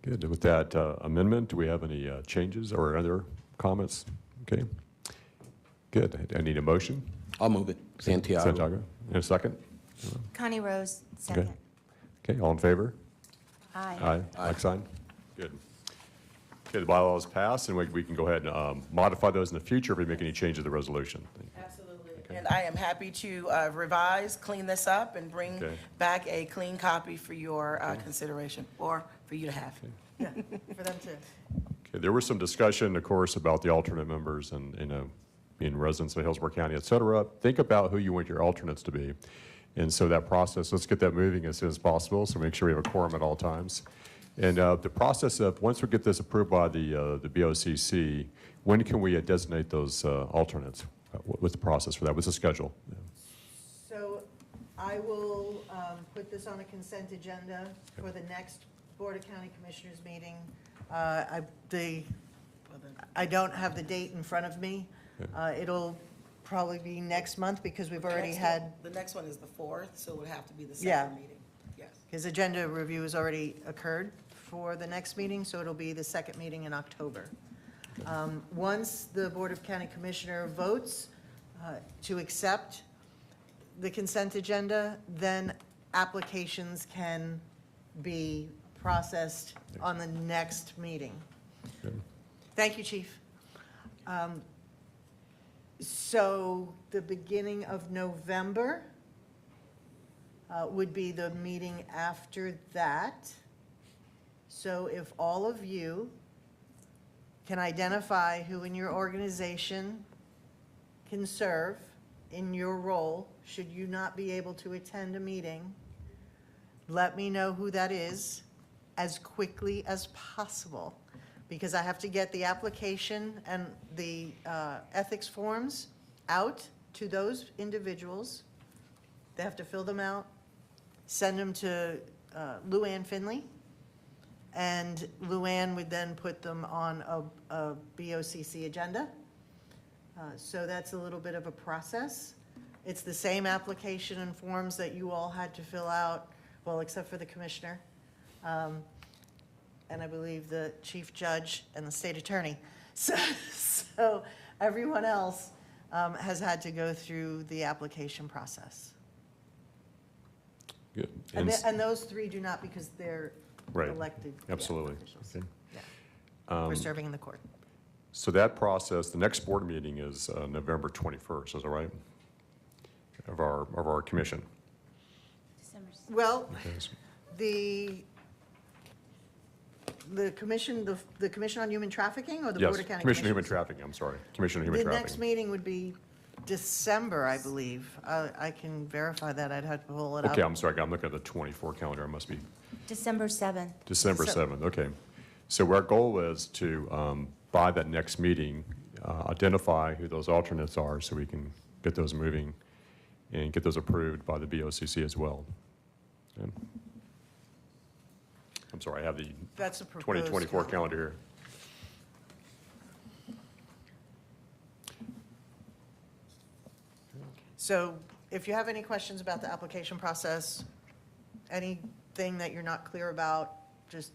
Good. With that amendment, do we have any changes or other comments? Okay. Good. I need a motion. I'll move it. Santiago. Santiago. And a second? Connie Rose, Okay. second. Okay, all in favor? Aye. Like sign? Good. Okay, the bylaw is passed, and we can go ahead and modify those in the future if we make any change to the resolution. Absolutely. And I am happy to revise, clean this up, and bring Okay. back a clean copy for your consideration, or for you to have. Yeah, for them to. Okay, there was some discussion, of course, about the alternate members and, being residents of Hillsborough County, et cetera. Think about who you want your alternates to be. And so that process, let's get that moving as soon as possible, so make sure we have a quorum at all times. And the process of, once we get this approved by the BOCC, when can we designate those alternates? What's the process for that? What's the schedule? So I will put this on a consent agenda for the next Board of County Commissioners meeting. I don't have the date in front of me. It'll probably be next month because we've already had. The next one is the 4th, so it would have to be the Yeah. second meeting. Yes. Because agenda review has already occurred for the next meeting, so it'll be the second meeting in October. Once the Board of County Commissioner votes to accept the consent agenda, then applications can be processed on the next meeting. Thank you, Chief. So the beginning of November would be the meeting after that. So if all of you can identify who in your organization can serve in your role, should you not be able to attend a meeting, let me know who that is as quickly as possible, because I have to get the application and the ethics forms out to those individuals. They have to fill them out, send them to Luann Finley, and Luann would then put them on a BOCC agenda. So that's a little bit of a process. It's the same application and forms that you all had to fill out, well, except for the commissioner, and I believe the chief judge and the state attorney. So everyone else has had to go through the application process. Good. And those three do not, because they're Right. elected. Absolutely. officials. Okay. Yeah. We're serving in the court. So that process, the next board meeting is November 21st, is that right? Of our commission. Well, Okay. the commission, the Commission on Human Trafficking, or the Yes, Board of County Commission on Human Commissioners? Trafficking, I'm sorry. Commission on Human The Trafficking. next meeting would be December, I believe. I can verify that. I'd have to pull it up. Okay, I'm sorry, I'm looking at the 24 calendar, it must be December 7th. December 7th, okay. So our goal is to, by that next meeting, identify who those alternates are so we can get those moving and get those approved by the BOCC as well. Okay. I'm sorry, I have the That's a proposed 2024 calendar here. So if you have any questions about the application process, anything that you're not clear about, just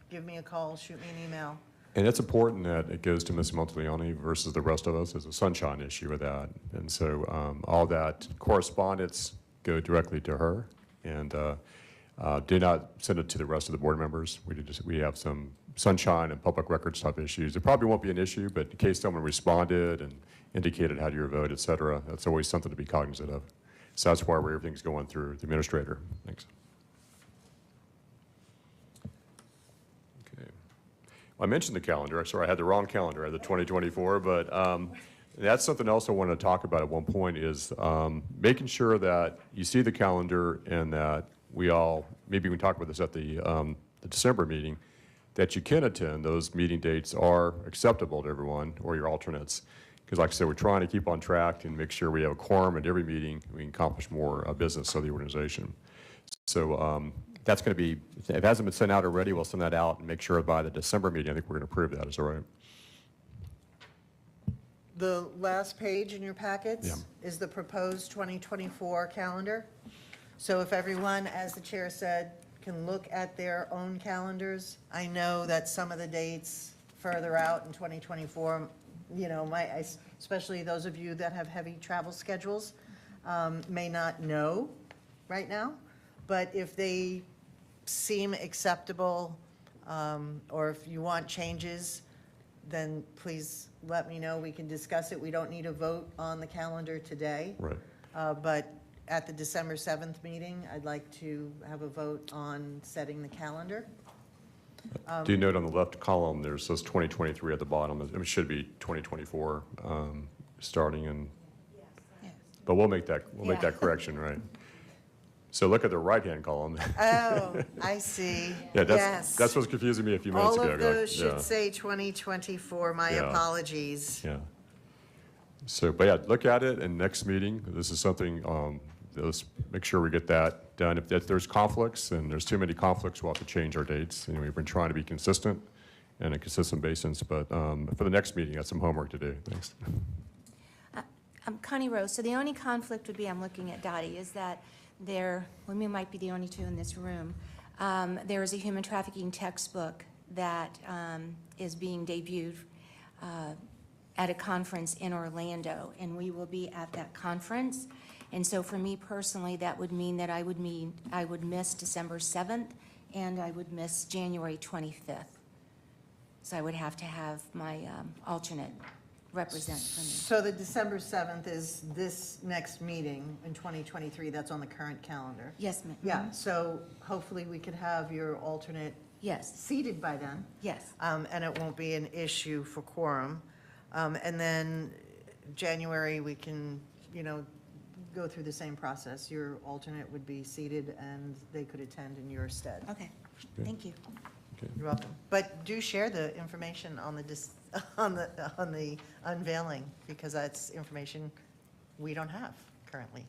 give me a call, shoot me an email. And it's important that it goes to Ms. Montagliani versus the rest of us. There's a sunshine issue with that. And so all that correspondence go directly to her, and do not send it to the rest of the board members. We have some sunshine and public records type issues. It probably won't be an issue, but in case someone responded and indicated how do you vote, et cetera, that's always something to be cognizant of. So that's why everything's going through the administrator. Thanks. Okay. I mentioned the calendar. Sorry, I had the wrong calendar. I had the 2024, but that's something else I wanted to talk about at one point is making sure that you see the calendar and that we all, maybe we can talk about this at the December meeting, that you can attend. Those meeting dates are acceptable to everyone or your alternates. Because like I said, we're trying to keep on track and make sure we have a quorum at every meeting. We can accomplish more business of the organization. So that's going to be, if it hasn't been sent out already, we'll send that out and make sure by the December meeting, I think we're going to approve that. Is that right? The last page in your packets Yeah. is the proposed 2024 calendar. So if everyone, as the chair said, can look at their own calendars, I know that some of the dates further out in 2024, especially those of you that have heavy travel schedules, may not know right now. But if they seem acceptable, or if you want changes, then please let me know. We can discuss it. We don't need a vote on the calendar today. Right. But at the December 7th meeting, I'd like to have a vote on setting the calendar. Do you note on the left column, there says 2023 at the bottom? It should be 2024 starting in, but we'll make that correction, right? So look at the right-hand column. Oh, I see. Yeah, Yes. that's what's confusing me a few minutes ago. All of those Yeah. should say 2024. My Yeah. apologies. Yeah. So, but yeah, look at it, and next meeting, this is something, let's make sure we get that done. If there's conflicts, and there's too many conflicts, we'll have to change our dates. You know, we've been trying to be consistent and a consistent basis, but for the next meeting, that's some homework to do. Thanks. Connie Rose, so the only conflict would be, I'm looking at Dottie, is that we might be the only two in this room. There is a human trafficking textbook that is being debuted at a conference in Orlando, and we will be at that conference. And so for me personally, that would mean that I would miss December 7th, and I would miss January 25th. So I would have to have my alternate represent for me. So the December 7th is this next meeting in 2023, that's on the current calendar? Yes, ma'am. Yeah, so hopefully we could have your alternate seated by then. Yes. And it won't be an issue for quorum. And then January, we can, go through the same process. Your alternate would be seated and they could attend in your stead. Okay, thank you. You're welcome. But do share the information on the unveiling, because that's information we don't have currently.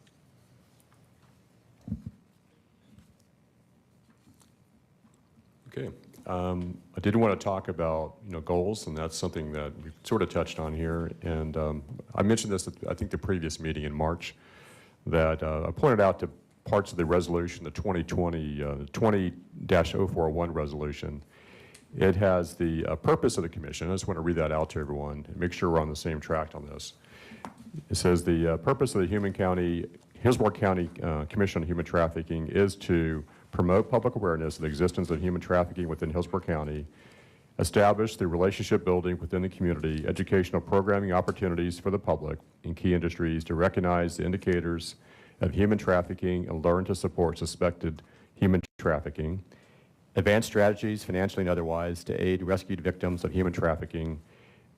Okay. I did want to talk about, goals, and that's something that we sort of touched on here. And I mentioned this at, I think, the previous meeting in March, that I pointed out to parts of the resolution, the 20-041 resolution. It has the purpose of the commission. I just want to read that out to everyone and make sure we're on the same track on this. It says the purpose of the Hillsborough County Commission on Human Trafficking is to promote public awareness of the existence of human trafficking within Hillsborough County, establish the relationship building within the community, educational programming opportunities for the public in key industries to recognize the indicators of human trafficking and learn to support suspected human trafficking, advance strategies, financially and otherwise, to aid rescued victims of human trafficking,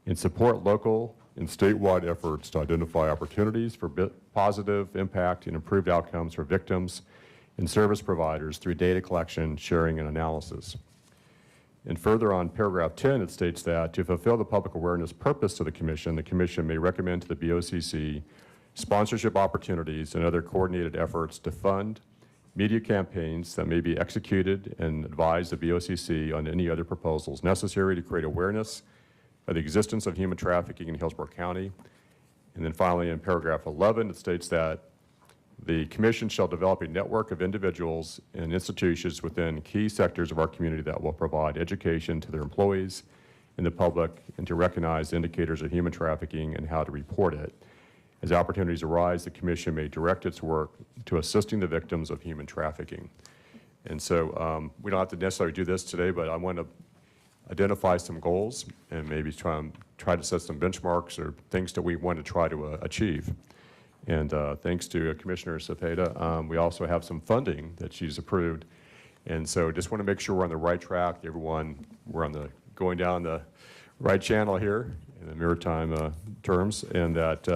and support local and statewide efforts to identify opportunities for positive impact and improved outcomes for victims and service providers through data collection, sharing, and analysis. And further on paragraph 10, it states that to fulfill the public awareness purpose of the commission may recommend to the BOCC sponsorship opportunities and other coordinated efforts to fund media campaigns that may be executed, and advise the BOCC on any other proposals necessary to create awareness of the existence of human trafficking in Hillsborough County. And then finally, in paragraph 11, it states that the commission shall develop a network of individuals and institutions within key sectors of our community that will provide education to their employees and the public, and to recognize indicators of human trafficking and how to report it. As opportunities arise, the commission may direct its work to assisting the victims of human trafficking. And so we don't have to necessarily do this today, but I want to identify some goals and maybe try to set some benchmarks or things that we want to try to achieve. And thanks to Commissioner Cepeda, we also have some funding that she's approved. And so just want to make sure we're on the right track. Everyone, we're going down the right channel here in the maritime terms, and that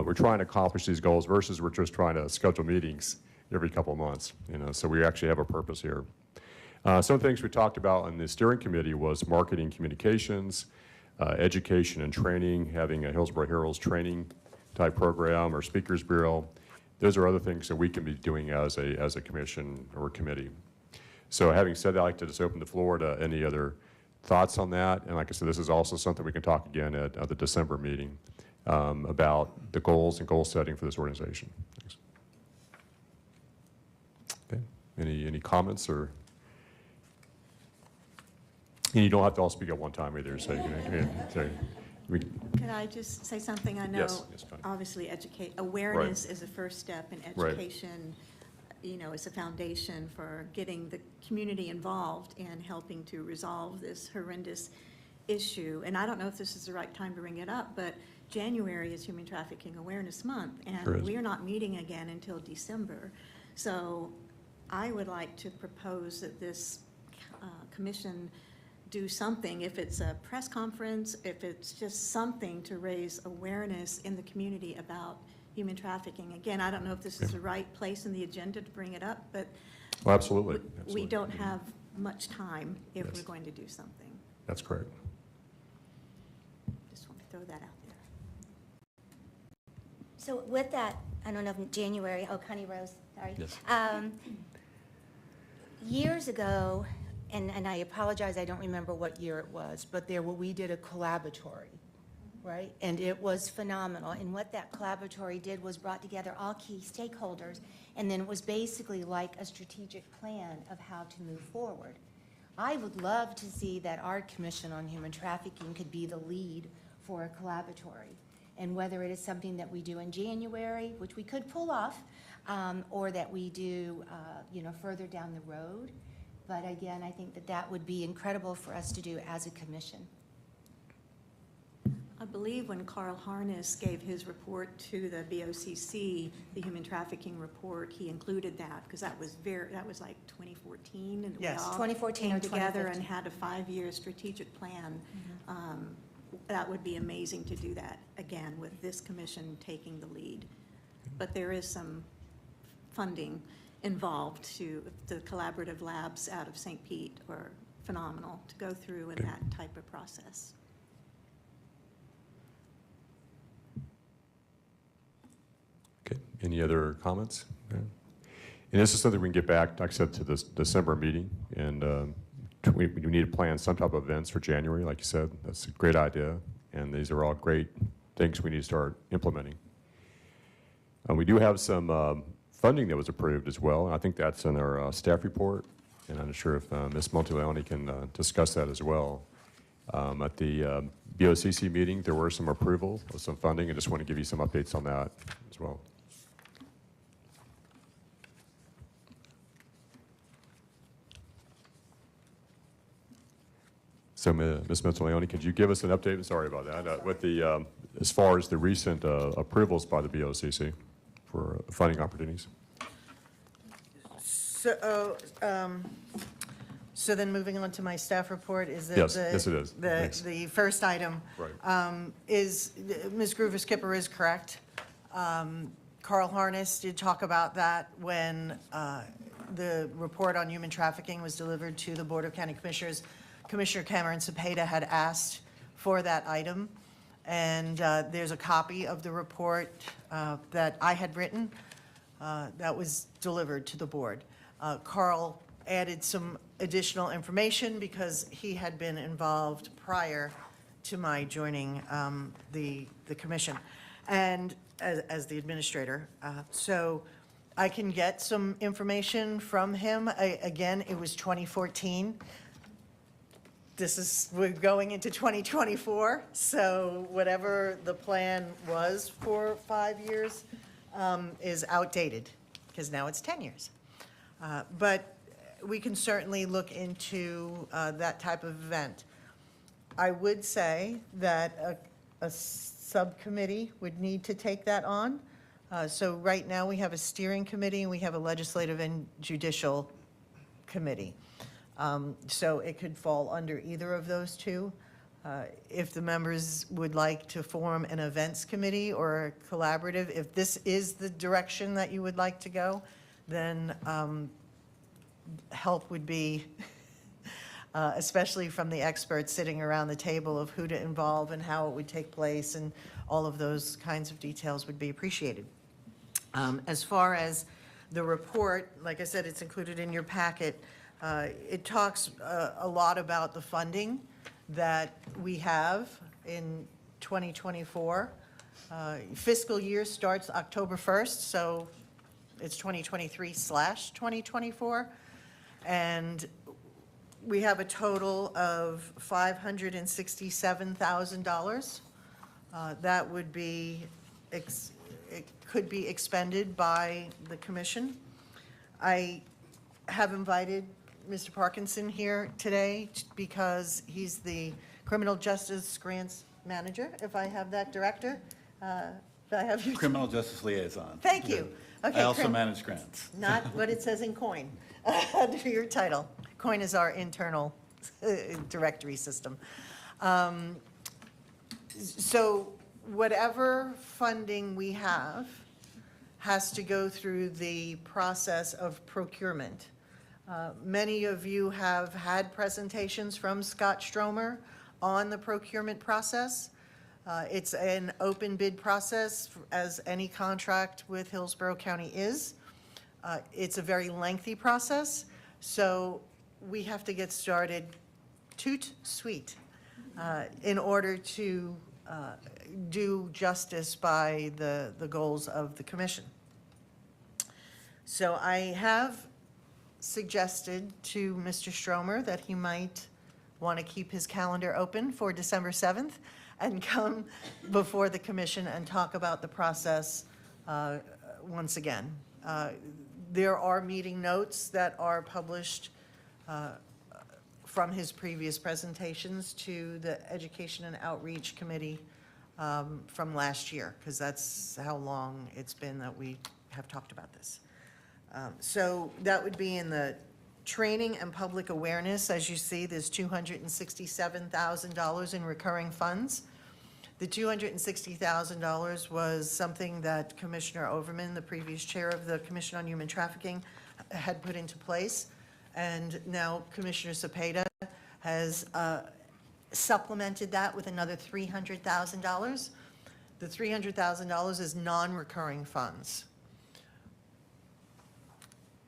we're trying to accomplish these goals versus we're just trying to schedule meetings every couple of months. So we actually have a purpose here. Some things we talked about on the steering committee was marketing communications, education and training, having a Hillsborough Heroes training type program or speakers bureau. Those are other things that we can be doing as a commission or committee. So having said that, I'd like to just open the floor to any other thoughts on that. And like I said, this is also something we can talk again at the December meeting about the goals and goal setting for this organization. Thanks. Okay. Any comments or? And you don't have to all speak at one time either. So Could I just say something? I know, Yes, fine. obviously, awareness is the first step in education. you know, as a foundation for getting the community involved and helping to resolve this horrendous issue. And I don't know if this is the right time to bring it up, but January is Human Trafficking Awareness Month, Sure and is. we are not meeting again until December. So I would like to propose that this commission do something, if it's a press conference, if it's just something to raise awareness in the community about human trafficking. Again, I don't know if this is the right place in the agenda to bring it up, but Well, absolutely. we Absolutely. don't have much time if Yes. we're going to do something. That's correct. Just want to throw that out there. So with that, I don't know if January, oh, Connie Rose, sorry. Yes. Years ago, and I apologize, I don't remember what year it was, but we did a collaboratory, right? And it was phenomenal. And what that collaboratory did was brought together all key stakeholders, and then it was basically like a strategic plan of how to move forward. I would love to see that our Commission on Human Trafficking could be the lead for a collaboratory. And whether it is something that we do in January, which we could pull off, or that we do, further down the road. But again, I think that that would be incredible for us to do as a commission. I believe when Carl Harness gave his report to the BOCC, the human trafficking report, he included that, because that was like 2014, and we Yes. all 2014 came or together 2015. and had a 5-year strategic plan. That would be amazing to do that again with this commission taking the lead. But there is some funding involved to, the collaborative labs out of St. Pete are phenomenal to go through in that type of process. Okay, any other comments? No? And this is something we can get back, like I said, to this December meeting, and we need to plan some type of events for January, like you said. That's a great idea, and these are all great things we need to start implementing. We do have some funding that was approved as well, and I think that's in our staff report, and I'm not sure if Ms. Monteleone can discuss that as well. At the BOCC meeting, there were some approval of some funding. I just want to give you some updates on that as well. So, Ms. Monteleone, could you give us an update? Sorry about that. With the, as far as the recent approvals by the BOCC for funding opportunities? So then moving on to my staff report, is that Yes, yes, it is. Thanks. the first item is, Ms. Groover-Skipper is correct. Carl Harness did talk about that when the report on human trafficking was delivered to the Board of County Commissioners. Commissioner Cameron Cepeda had asked for that item, and there's a copy of the report that I had written that was delivered to the board. Carl added some additional information because he had been involved prior to my joining the commission and as the administrator. So I can get some information from him. Again, it was 2014. We're going into 2024, so whatever the plan was for 5 years is outdated, because now it's 10 years. But we can certainly look into that type of event. I would say that a subcommittee would need to take that on. So right now, we have a steering committee, and we have a legislative and judicial committee. So it could fall under either of those two. If the members would like to form an events committee or a collaborative, if this is the direction that you would like to go, then help would be, especially from the experts sitting around the table, of who to involve and how it would take place, and all of those kinds of details would be appreciated. As far as the report, like I said, it's included in your packet. It talks a lot about the funding that we have in 2024. Fiscal year starts October 1st, so it's 2023/2024. And we have a total of $567,000. That would be, it could be expended by the commission. I have invited Mr. Parkinson here today because he's the Criminal Justice Grants Manager, if I have that, Director. If I have you. Criminal Justice Liaison. Thank you. Okay, I also manage grants. Not what it says in COIN, under your title. COIN is our internal directory system. So whatever funding we have has to go through the process of procurement. Many of you have had presentations from Scott Stromer on the procurement process. It's an open bid process, as any contract with Hillsborough County is. It's a very lengthy process, so we have to get started toot sweet in order to do justice by the goals of the commission. So I have suggested to Mr. Stromer that he might want to keep his calendar open for December 7th and come before the commission and talk about the process once again. There are meeting notes that are published from his previous presentations to the Education and Outreach Committee from last year, because that's how long it's been that we have talked about this. So that would be in the training and public awareness. As you see, there's $267,000 in recurring funds. The $260,000 was something that Commissioner Overman, the previous chair of the Commission on Human Trafficking, had put into place. And now Commissioner Cepeda has supplemented that with another $300,000. The $300,000 is non-recurring funds.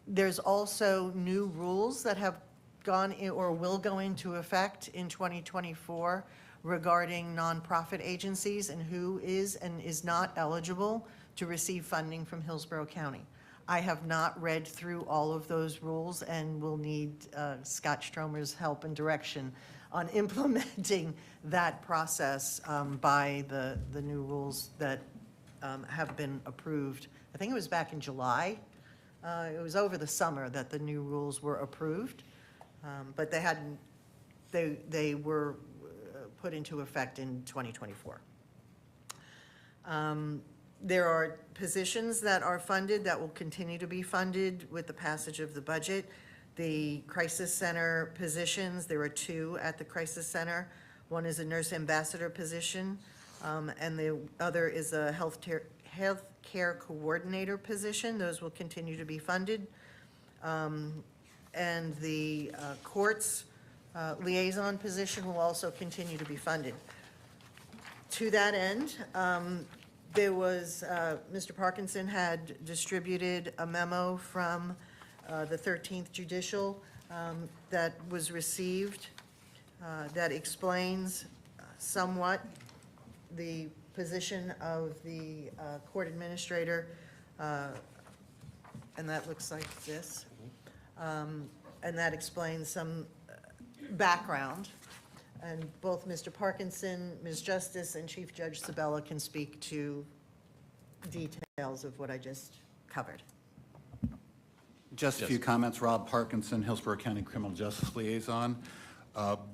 There's also new rules that have gone in or will go into effect in 2024 regarding nonprofit agencies and who is and is not eligible to receive funding from Hillsborough County. I have not read through all of those rules and will need Scott Stromer's help and direction on implementing that process by the new rules that have been approved. I think it was back in July. It was over the summer that the new rules were approved, but they were put into effect in 2024. There are positions that are funded that will continue to be funded with the passage of the budget. The Crisis Center positions, there are 2 at the Crisis Center. One is a nurse ambassador position, and the other is a healthcare coordinator position. Those will continue to be funded. And the courts liaison position will also continue to be funded. To that end, there was, Mr. Parkinson had distributed a memo from the 13th Judicial that was received that explains somewhat the position of the court administrator, and that looks like this. And that explains some background. And both Mr. Parkinson, Ms. Justice, and Chief Judge Sabella can speak to details of what I just covered. Just a few comments. Rob Parkinson, Hillsborough County Criminal Justice Liaison.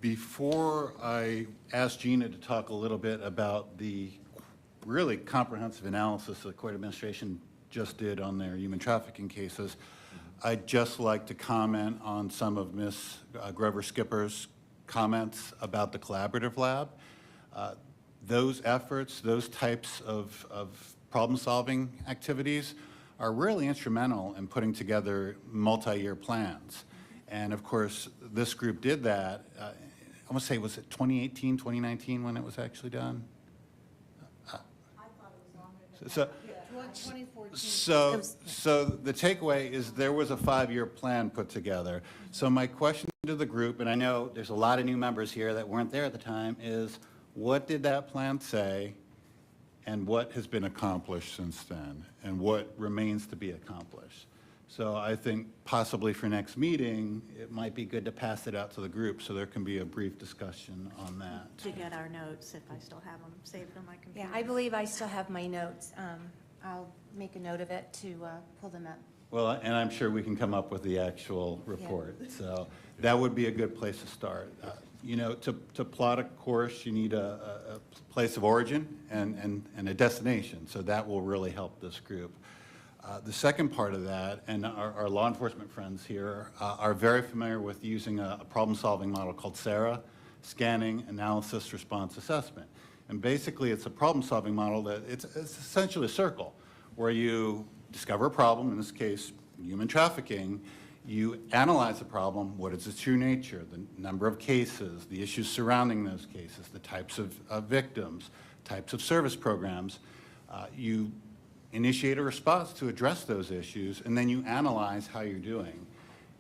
Before I ask Gina to talk a little bit about the really comprehensive analysis the court administration just did on their human trafficking cases, I'd just like to comment on some of Ms. Grover Skipper's comments about the collaborative lab. Those efforts, those types of problem-solving activities are really instrumental in putting together multi-year plans. And of course, this group did that, I want to say, was it 2018, 2019 when it was actually done? I thought it was longer than that. So the takeaway is there was a 5-year plan put together. So my question to the group, and I know there's a lot of new members here that weren't there at the time, is what did that plan say and what has been accomplished since then and what remains to be accomplished? So I think possibly for next meeting, it might be good to pass it out to the group so there can be a brief discussion on that. To get our notes, if I still have them saved on my computer. Yeah, I believe I still have my notes. I'll make a note of it to pull them up. Well, and I'm sure we can come up with the actual report. So that would be a good place to start. You know, to plot a course, you need a place of origin and a destination. So that will really help this group. The second part of that, and our law enforcement friends here are very familiar with using a problem-solving model called SARA, Scanning, Analysis, Response, Assessment. And basically, it's a problem-solving model that it's essentially a circle where you discover a problem, in this case, human trafficking. You analyze the problem, what is its true nature, the number of cases, the issues surrounding those cases, the types of victims, types of service programs. You initiate a response to address those issues, and then you analyze how you're doing.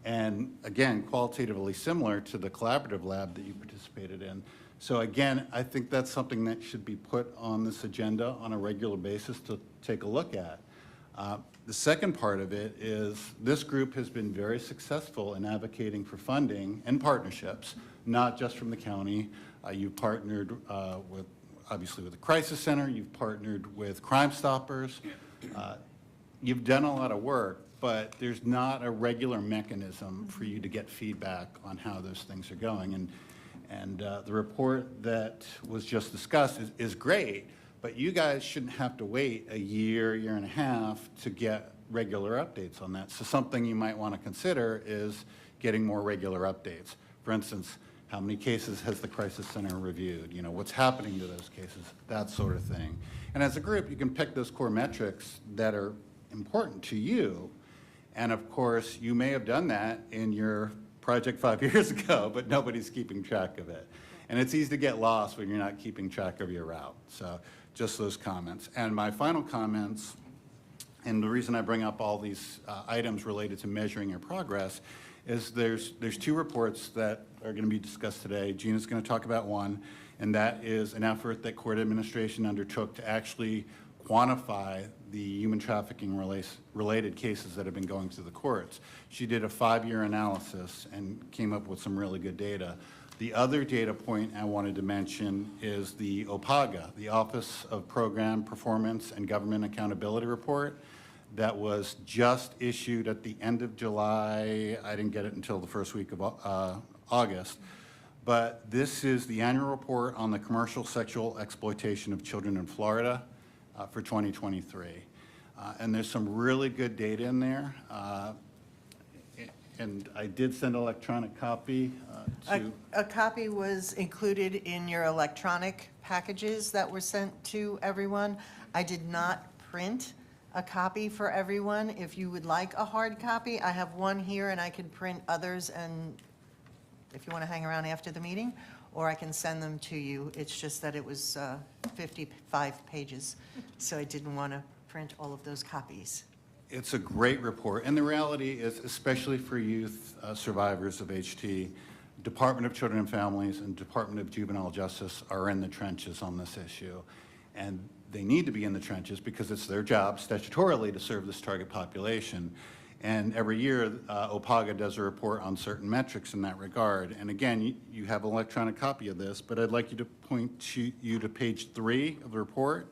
And again, qualitatively similar to the collaborative lab that you participated in. So again, I think that's something that should be put on this agenda on a regular basis to take a look at. The second part of it is this group has been very successful in advocating for funding and partnerships, not just from the county. You've partnered with, obviously, with the Crisis Center. You've partnered with Crime Stoppers. You've done a lot of work, but there's not a regular mechanism for you to get feedback on how those things are going. And the report that was just discussed is great, but you guys shouldn't have to wait a year, year and a half to get regular updates on that. So something you might want to consider is getting more regular updates. For instance, how many cases has the Crisis Center reviewed? You know, what's happening to those cases? That sort of thing. And as a group, you can pick those core metrics that are important to you. And of course, you may have done that in your project 5 years ago, but nobody's keeping track of it. And it's easy to get lost when you're not keeping track of your route. So just those comments. And my final comments, and the reason I bring up all these items related to measuring your progress, is there's two reports that are going to be discussed today. Gina's going to talk about one, and that is an effort that court administration undertook to actually quantify the human trafficking related cases that have been going through the courts. She did a 5-year analysis and came up with some really good data. The other data point I wanted to mention is the OPAGA, the Office of Program Performance and Government Accountability Report, that was just issued at the end of July. I didn't get it until the first week of August. But this is the annual report on the commercial sexual exploitation of children in Florida for 2023. And there's some really good data in there. And I did send an electronic copy to... A copy was included in your electronic packages that were sent to everyone. I did not print a copy for everyone. If you would like a hard copy, I have one here and I can print others, and if you want to hang around after the meeting, or I can send them to you. It's just that it was 55 pages, so I didn't want to print all of those copies. It's a great report, and the reality is, especially for youth survivors of HT, Department of Children and Families and Department of Juvenile Justice are in the trenches on this issue. And they need to be in the trenches because it's their job statutorily to serve this target population. And every year, OPAGA does a report on certain metrics in that regard. And again, you have an electronic copy of this, but I'd like you to point you to page 3 of the report,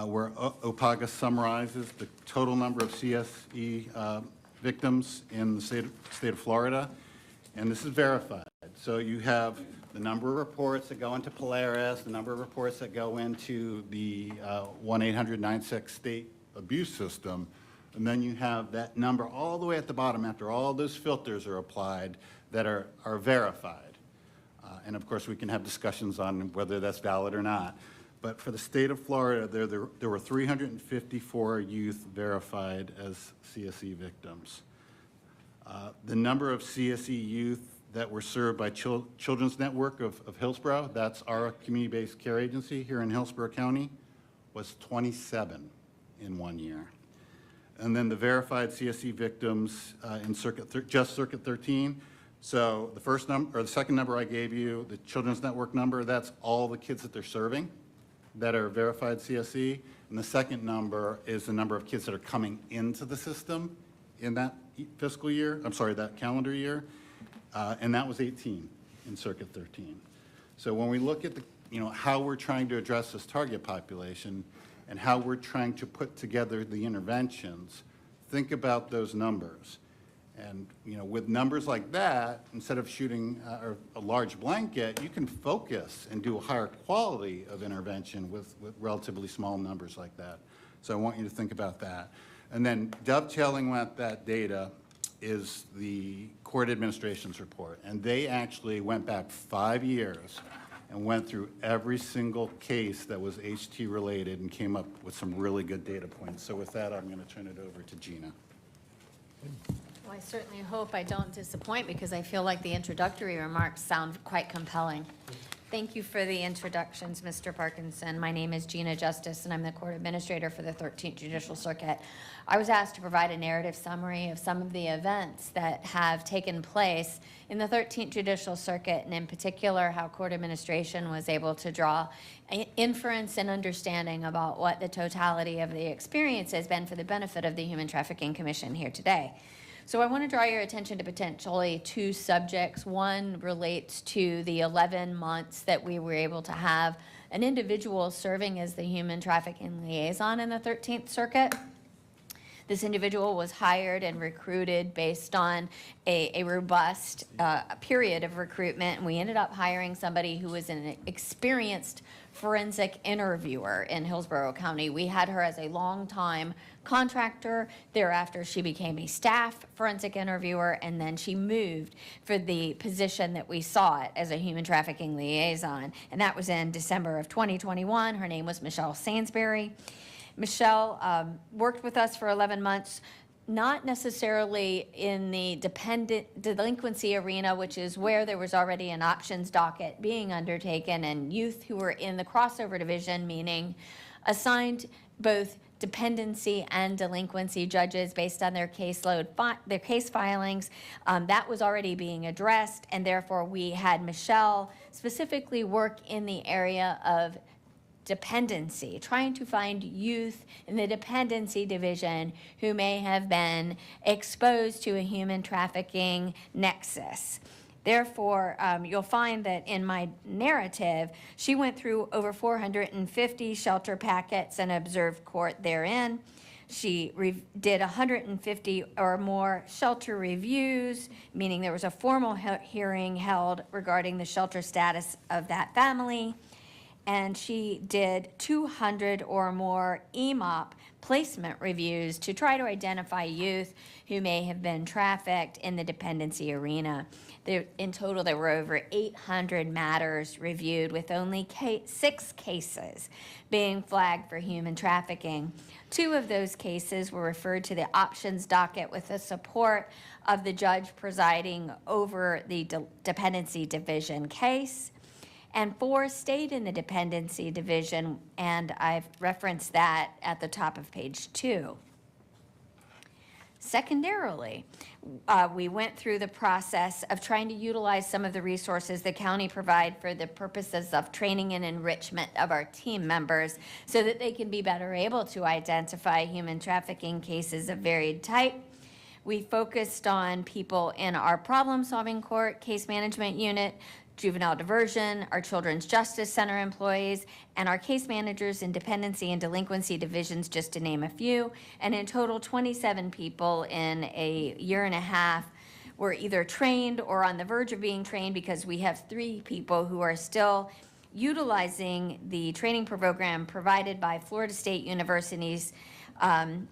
where OPAGA summarizes the total number of CSE victims in the state of Florida. And this is verified. So you have the number of reports that go into Polaris, the number of reports that go into the 1-800-96 state abuse system, and then you have that number all the way at the bottom after all those filters are applied that are verified. And of course, we can have discussions on whether that's valid or not. But for the state of Florida, there were 354 youth verified as CSE victims. The number of CSE youth that were served by Children's Network of Hillsborough, that's our community-based care agency here in Hillsborough County, was 27 in 1 year. And then the verified CSE victims in Circuit 13. So the first number, or the second number I gave you, the Children's Network number, that's all the kids that they're serving that are verified CSE. And the second number is the number of kids that are coming into the system in that fiscal year, I'm sorry, that calendar year. And that was 18 in Circuit 13. So when we look at how we're trying to address this target population and how we're trying to put together the interventions, think about those numbers. And, you know, with numbers like that, instead of shooting a large blanket, you can focus and do a higher quality of intervention with relatively small numbers like that. So I want you to think about that. And then dovetailing with that data is the court administration's report. And they actually went back 5 years and went through every single case that was HT related and came up with some really good data points. So with that, I'm going to turn it over to Gina. Well, I certainly hope I don't disappoint because I feel like the introductory remarks sound quite compelling. Thank you for the introductions, Mr. Parkinson. My name is Gina Justice, and I'm the Court Administrator for the 13th Judicial Circuit. I was asked to provide a narrative summary of some of the events that have taken place in the 13th Judicial Circuit, and in particular, how Court Administration was able to draw inference and understanding about what the totality of the experience has been for the benefit of the Human Trafficking Commission here today. So I want to draw your attention to potentially two subjects. One relates to the 11 months that we were able to have an individual serving as the human trafficking liaison in the 13th Circuit. This individual was hired and recruited based on a robust period of recruitment, and we ended up hiring somebody who was an experienced forensic interviewer in Hillsborough County. We had her as a long-time contractor. Thereafter, she became a staff forensic interviewer, and then she moved for the position that we saw it as a human trafficking liaison, and that was in December of 2021. Her name was Michelle Sainsbury. Michelle worked with us for 11 months, not necessarily in the delinquency arena, which is where there was already an options docket being undertaken, and youth who were in the crossover division, meaning assigned both dependency and delinquency judges based on their caseload, their case filings. That was already being addressed, and therefore we had Michelle specifically work in the area of dependency, trying to find youth in the dependency division who may have been exposed to a human trafficking nexus. Therefore, you'll find that in my narrative, she went through over 450 shelter packets and observed court therein. She did 150 or more shelter reviews, meaning there was a formal hearing held regarding the shelter status of that family. And she did 200 or more EMOP placement reviews to try to identify youth who may have been trafficked in the dependency arena. In total, there were over 800 matters reviewed, with only 6 cases being flagged for human trafficking. 2 of those cases were referred to the options docket with the support of the judge presiding over the dependency division case, and 4 stayed in the dependency division, and I've referenced that at the top of page 2. Secondarily, we went through the process of trying to utilize some of the resources the county provide for the purposes of training and enrichment of our team members so that they can be better able to identify human trafficking cases of varied type. We focused on people in our problem-solving court, case management unit, juvenile diversion, our children's justice center employees, and our case managers in dependency and delinquency divisions, just to name a few. And in total, 27 people in a year and a half were either trained or on the verge of being trained, because we have 3 people who are still utilizing the training program provided by Florida State University's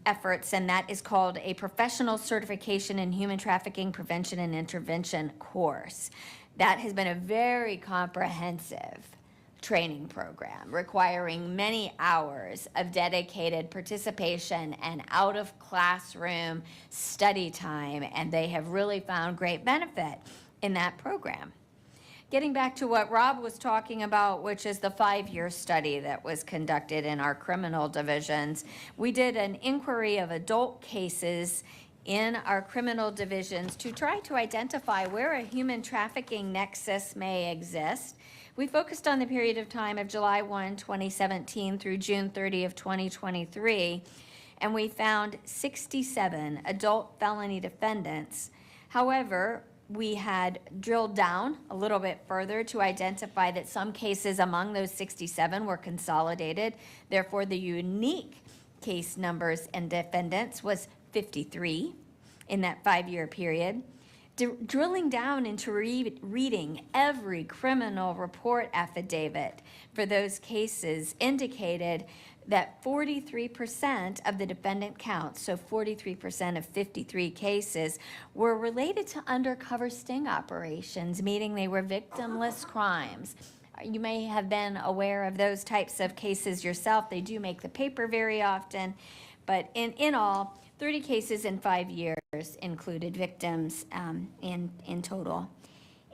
efforts, and that is called a Professional Certification in Human Trafficking Prevention and Intervention course. That has been a very comprehensive training program requiring many hours of dedicated participation and out of classroom study time, and they have really found great benefit in that program. Getting back to what Rob was talking about, which is the 5-year study that was conducted in our criminal divisions, we did an inquiry of adult cases in our criminal divisions to try to identify where a human trafficking nexus may exist. We focused on the period of time of July 1, 2017 through June 30 of 2023, and we found 67 adult felony defendants. However, we had drilled down a little bit further to identify that some cases among those 67 were consolidated. Therefore, the unique case numbers and defendants was 53 in that 5-year period. Drilling down into reading every criminal report affidavit for those cases indicated that 43% of the defendant counts, so 43% of 53 cases, were related to undercover sting operations, meaning they were victimless crimes. You may have been aware of those types of cases yourself. They do make the paper very often, but in all, 30 cases in 5 years included victims in total.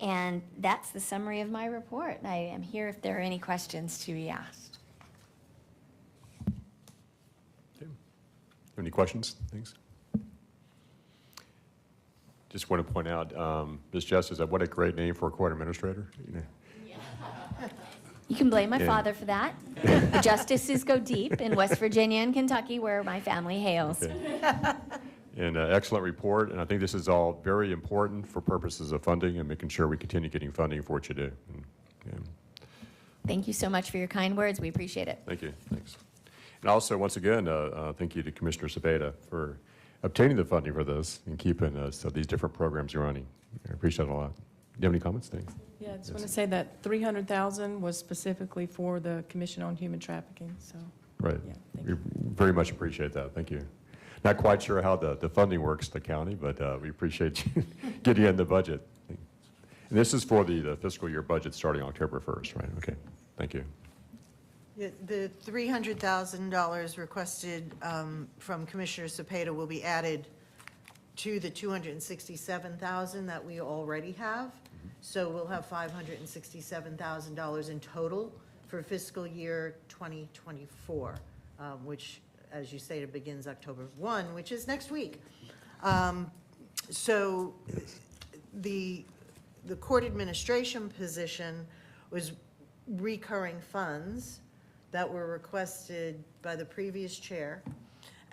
And that's the summary of my report. I am here if there are any questions to be asked. Any questions? Thanks. Just want to point out, Ms. Justice, what a great name for a court administrator. You know. You can blame my Yeah. father for that. The justices go deep in West Virginia and Kentucky, where my family hails. Okay. And excellent report, and I think this is all very important for purposes of funding and making sure we continue getting funding for what you do. And Thank you so much for your kind words. We appreciate it. thank you. Thanks. And also, once again, thank you to Commissioner Cepeda for obtaining the funding for this and keeping these different programs running. I appreciate it a lot. Do you have any comments? Thanks. Yeah, I just want to say that $300,000 was specifically for the Commission on Human Trafficking, so. Right. Yeah, We very much appreciate that. Thank you. Not quite sure how the funding works at the county, but we appreciate you getting in the budget. And this is for the fiscal year budget starting October 1st, right? Okay. Thank you. The $300,000 requested from Commissioner Cepeda will be added to the $267,000 that we already have. So we'll have $567,000 in total for fiscal year 2024, which, as you stated, begins October 1, which is next week. So the court administration position was recurring funds that were requested by the previous chair,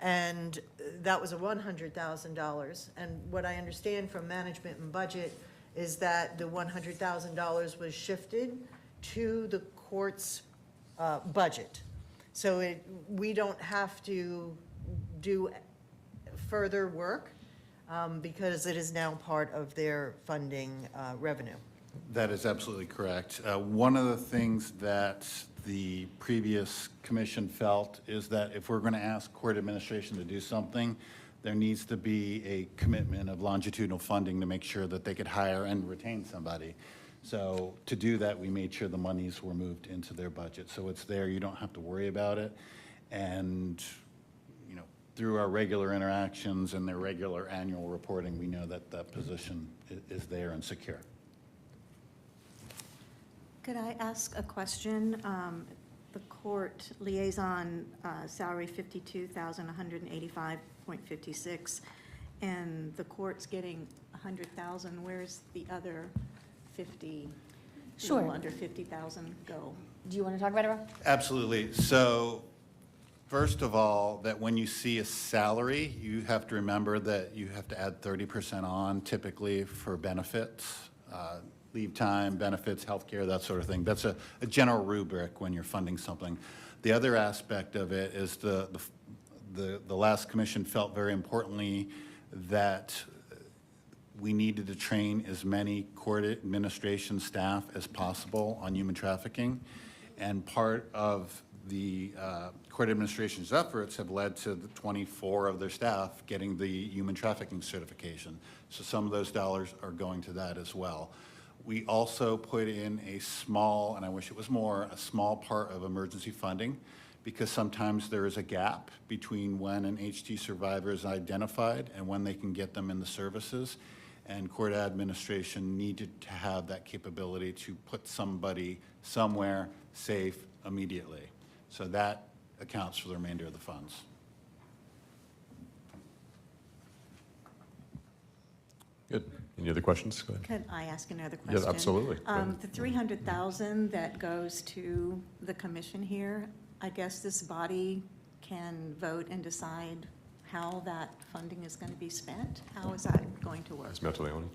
and that was a $100,000. And what I understand from management and budget is that the $100,000 was shifted to the court's budget. So we don't have to do further work because it is now part of their funding revenue. That is absolutely correct. One of the things that the previous commission felt is that if we're going to ask court administration to do something, there needs to be a commitment of longitudinal funding to make sure that they could hire and retain somebody. So to do that, we made sure the monies were moved into their budget. So it's there, you don't have to worry about it. And, you know, through our regular interactions and their regular annual reporting, we know that that position is there and secure. Could I ask a question? The court liaison salary $52,185.56, and the court's getting $100,000. Where's the other 50? Sure. Little under 50,000 go? Do you want to talk about it, Rob? Absolutely. So first of all, that when you see a salary, you have to remember that you have to add 30% on typically for benefits, leave time, benefits, healthcare, that sort of thing. That's a general rubric when you're funding something. The other aspect of it is the last commission felt very importantly that we needed to train as many court administration staff as possible on human trafficking. And part of the court administration's efforts have led to the 24 of their staff getting the human trafficking certification. So some of those dollars are going to that as well. We also put in a small, and I wish it was more, a small part of emergency funding, because sometimes there is a gap between when an HT survivor is identified and when they can get them in the services. And court administration needed to have that capability to put somebody somewhere safe immediately. So that accounts for the remainder of the funds. Good. Any other questions? Go ahead. Could I ask another question? Yeah, absolutely. The $300,000 that goes to the commission here, I guess this body can vote and decide how that funding is going to be spent? How is that going to work? Ms. Mentaleone.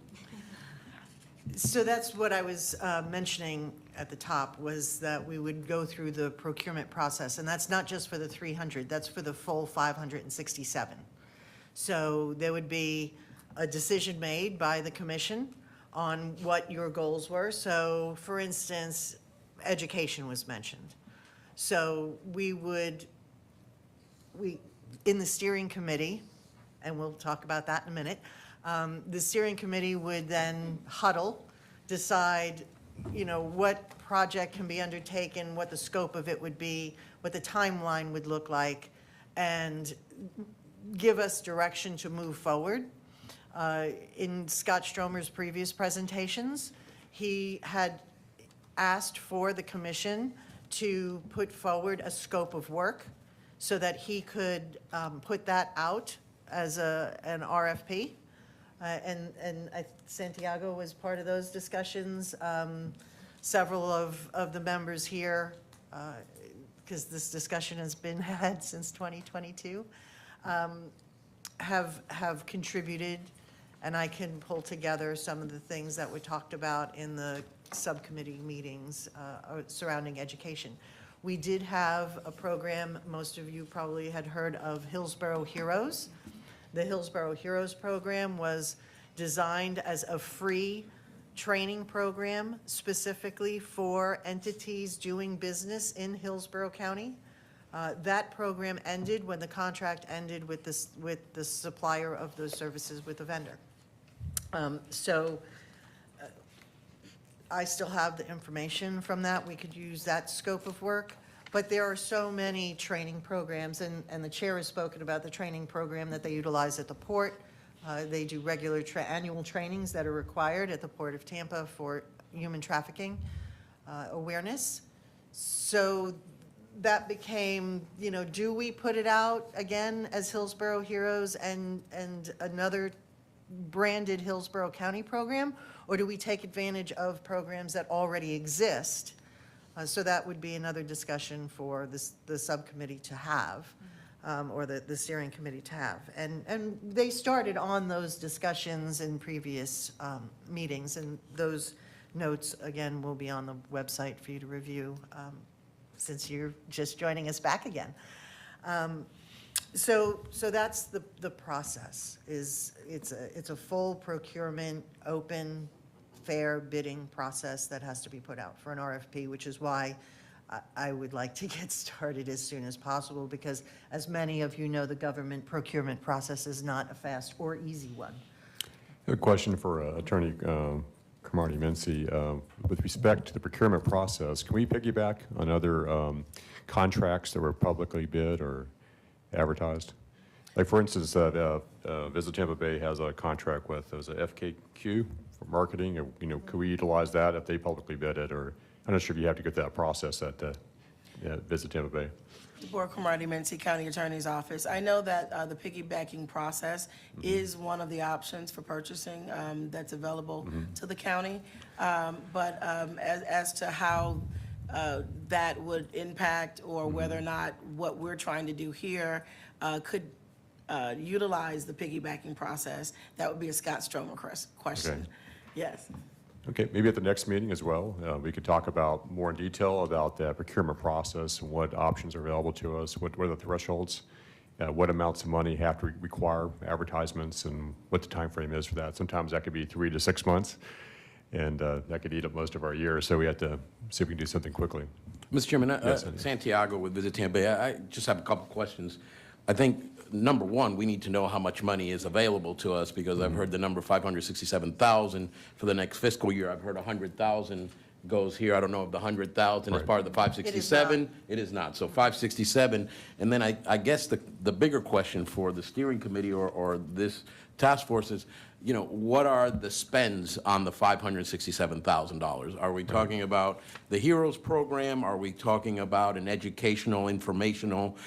So that's what I was mentioning at the top, was that we would go through the procurement process, and that's not just for the 300, that's for the full 567. So there would be a decision made by the commission on what your goals were. So, for instance, education was mentioned. So in the steering committee, and we'll talk about that in a minute, the steering committee would then huddle, decide, what project can be undertaken, what the scope of it would be, what the timeline would look like, and give us direction to move forward. In Scott Stromer's previous presentations, he had asked for the commission to put forward a scope of work so that he could put that out as an RFP. And Santiago was part of those discussions. Several of the members here, because this discussion has been had since 2022, have contributed, and I can pull together some of the things that were talked about in the subcommittee meetings surrounding education. We did have a program, most of you probably had heard of Hillsborough Heroes. The Hillsborough Heroes program was designed as a free training program specifically for entities doing business in Hillsborough County. That program ended when the contract ended with the supplier of those services with the vendor. I still have the information from that. We could use that scope of work. But there are so many training programs, and the chair has spoken about the training program that they utilize at the port. They do regular annual trainings that are required at the Port of Tampa for human trafficking awareness. So that became, do we put it out again as Hillsborough Heroes and another branded Hillsborough County program, or do we take advantage of programs that already exist? So that would be another discussion for the subcommittee to have, or the steering committee to have. And they started on those discussions in previous meetings, and those notes, again, will be on the website for you to review since you're just joining us back again. So that's the process. It's a full procurement, open, fair bidding process that has to be put out for an RFP, which is why I would like to get started as soon as possible, because as many of you know, the government procurement process is not a fast or easy one. A question for Attorney Cromartie Mincy. With respect to the procurement process, can we piggyback on other contracts that were publicly bid or advertised? Like, for instance, Visit Tampa Bay has a contract with, there's a FKQ for marketing. Could we utilize that if they publicly bid it? Or I'm not sure if you have to go through that process at Visit Tampa Bay. Deborah Cromartie, Mincy County Attorney's Office. I know that the piggybacking process is one of the options for purchasing that's available to the county. But as to how that would impact, or whether or not what we're trying to do here could utilize the piggybacking process, that would be a Scott Stromer question. Okay. Yes. Okay, maybe at the next meeting as well, we could talk about more in detail about the procurement process and what options are available to us, what are the thresholds, what amounts of money have to require advertisements, and what the time frame is for that. Sometimes that could be 3 to 6 months, and that could eat up most of our year, so we have to see if we can do something quickly. Mr. Chairman, Yes, Santiago with Visit Tampa Bay. I just have a couple questions. I think, number one, we need to know how much money is available to us, because I've heard the number 567,000 for the next fiscal year. I've heard 100,000 goes here. I don't know if the 100,000 is part of the 567. It is not. So 567. And then I guess the bigger question for the steering committee or this task force is, what are the spends on the $567,000? Are we talking about the HEROES program? Are we talking about an educational, informational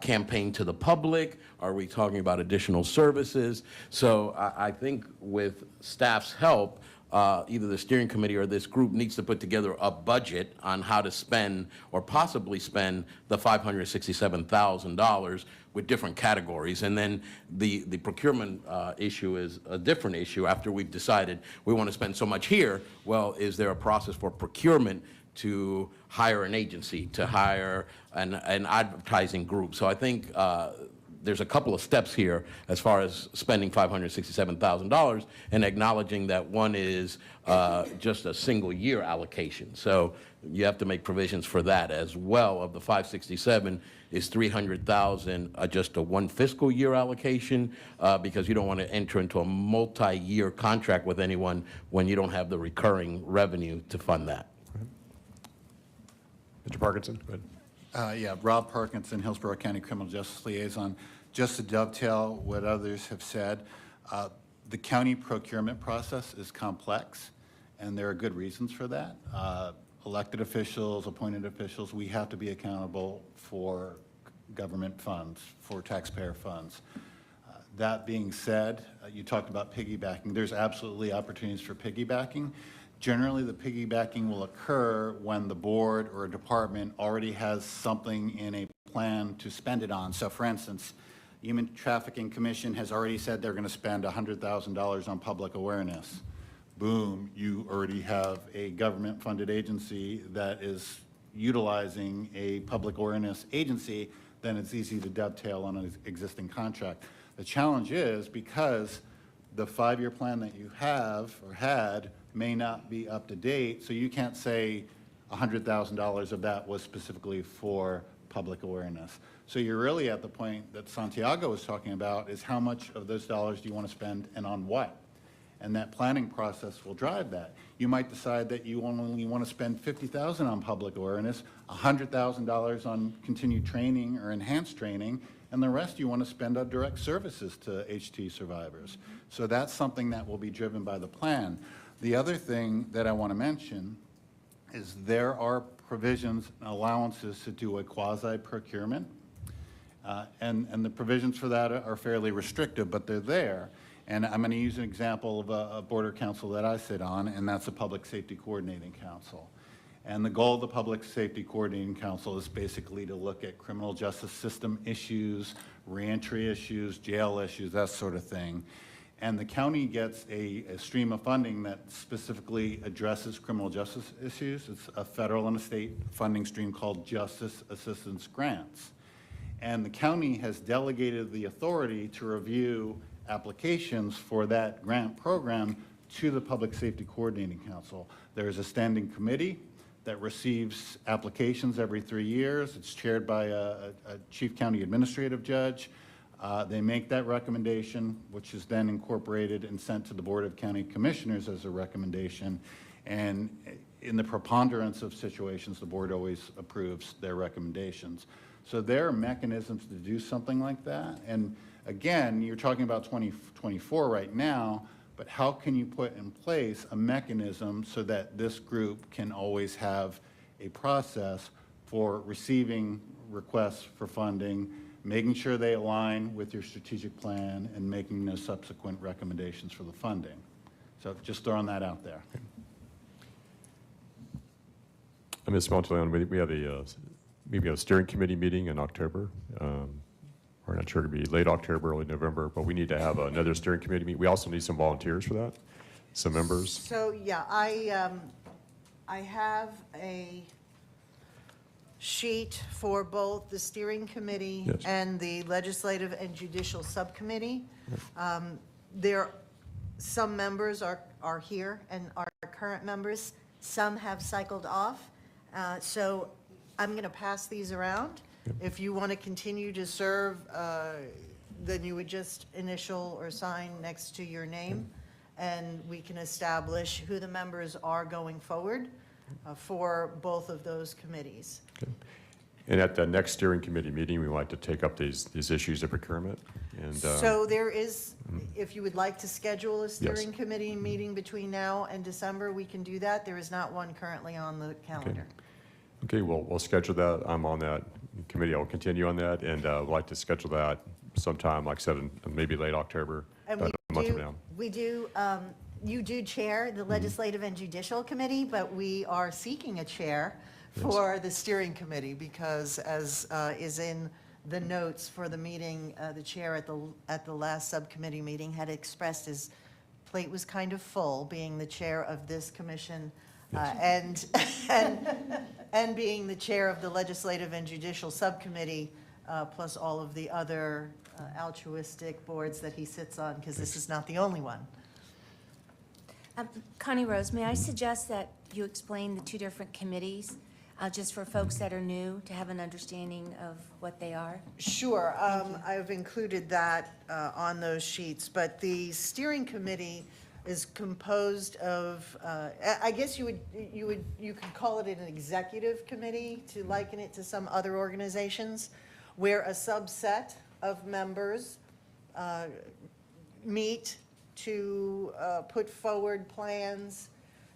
campaign to the public? Are we talking about additional services? So I think with staff's help, either the steering committee or this group needs to put together a budget on how to spend or possibly spend the $567,000 with different categories. And then the procurement issue is a different issue. After we've decided we want to spend so much here, well, is there a process for procurement to hire an agency, to hire an advertising group? So I think there's a couple of steps here as far as spending $567,000 and acknowledging that one is just a single year allocation. So you have to make provisions for that as well. Of the 567 is 300,000 just a one fiscal year allocation because you don't want to enter into a multi-year contract with anyone when you don't have the recurring revenue to fund that. Mr. Parkinson, go ahead. Yeah, Rob Parkinson, Hillsborough County Criminal Justice Liaison. Just to dovetail what others have said, the county procurement process is complex, and there are good reasons for that. Elected officials, appointed officials, we have to be accountable for government funds, for taxpayer funds. That being said, you talked about piggybacking. There's absolutely opportunities for piggybacking. Generally, the piggybacking will occur when the board or a department already has something in a plan to spend it on. So for instance, Human Trafficking Commission has already said they're going to spend $100,000 on public awareness. Boom, you already have a government-funded agency that is utilizing a public awareness agency, then it's easy to dovetail on an existing contract. The challenge is because the 5-year plan that you have or had may not be up to date, so you can't say $100,000 of that was specifically for public awareness. So you're really at the point that Santiago was talking about is how much of those dollars do you want to spend and on what? And that planning process will drive that. You might decide that you only want to spend $50,000 on public awareness, $100,000 on continued training or enhanced training, and the rest you want to spend on direct services to HT survivors. So that's something that will be driven by the plan. The other thing that I want to mention is there are provisions and allowances to do a quasi-procurement, and the provisions for that are fairly restrictive, but they're there. And I'm going to use an example of a border council that I sit on, and that's a Public Safety Coordinating Council. And the goal of the Public Safety Coordinating Council is basically to look at criminal justice system issues, reentry issues, jail issues, that sort of thing. And the county gets a stream of funding that specifically addresses criminal justice issues. It's a federal and a state funding stream called Justice Assistance Grants. And the county has delegated the authority to review applications for that grant program to the Public Safety Coordinating Council. There's a standing committee that receives applications every 3 years. It's chaired by a chief county administrative judge. They make that recommendation, which is then incorporated and sent to the Board of County Commissioners as a recommendation. And in the preponderance of situations, the board always approves their recommendations. So there are mechanisms to do something like that. And again, you're talking about 2024 right now, but how can you put in place a mechanism so that this group can always have a process for receiving requests for funding, making sure they align with your strategic plan, and making those subsequent recommendations for the funding? So just throwing that out there. Ms. Monteleone, we have maybe a steering committee meeting in October. We're not sure to be late October, early November, but we need to have another steering committee meeting. We also need some volunteers for that, some members. So, yeah, I have a sheet for both the steering committee Yes. and the legislative and judicial subcommittee. Some members are here and are current members. Some have cycled off. So I'm going to pass these around. If you want to continue to serve, then you would just initial or sign next to your name, and we can establish who the members are going forward for both of those committees. Okay. And at the next steering committee meeting, we would like to take up these issues of procurement. And So there is, if you would like to schedule a steering committee meeting between now and December, we can do that. There is not one currently on the calendar. Okay, well, we'll schedule that. I'm on that committee. I'll continue on that, and I'd like to schedule that sometime, like I said, in maybe late October, And about a month from now. you do chair the Legislative and Judicial Committee, but we are seeking a chair for the steering committee because, as is in the notes for the meeting, the chair at the last subcommittee meeting had expressed his plate was kind of full, being the chair of this commission and being the chair of the Legislative and Judicial Subcommittee. plus all of the other altruistic boards that he sits on, because this is not the only one. Connie Rose, may I suggest that you explain the two different committees, just for folks that are new to have an understanding of what they are? Sure, I've included that on those sheets, but the steering committee is composed of, I guess you could call it an executive committee to liken it to some other organizations, where a subset of members meet to put forward plans,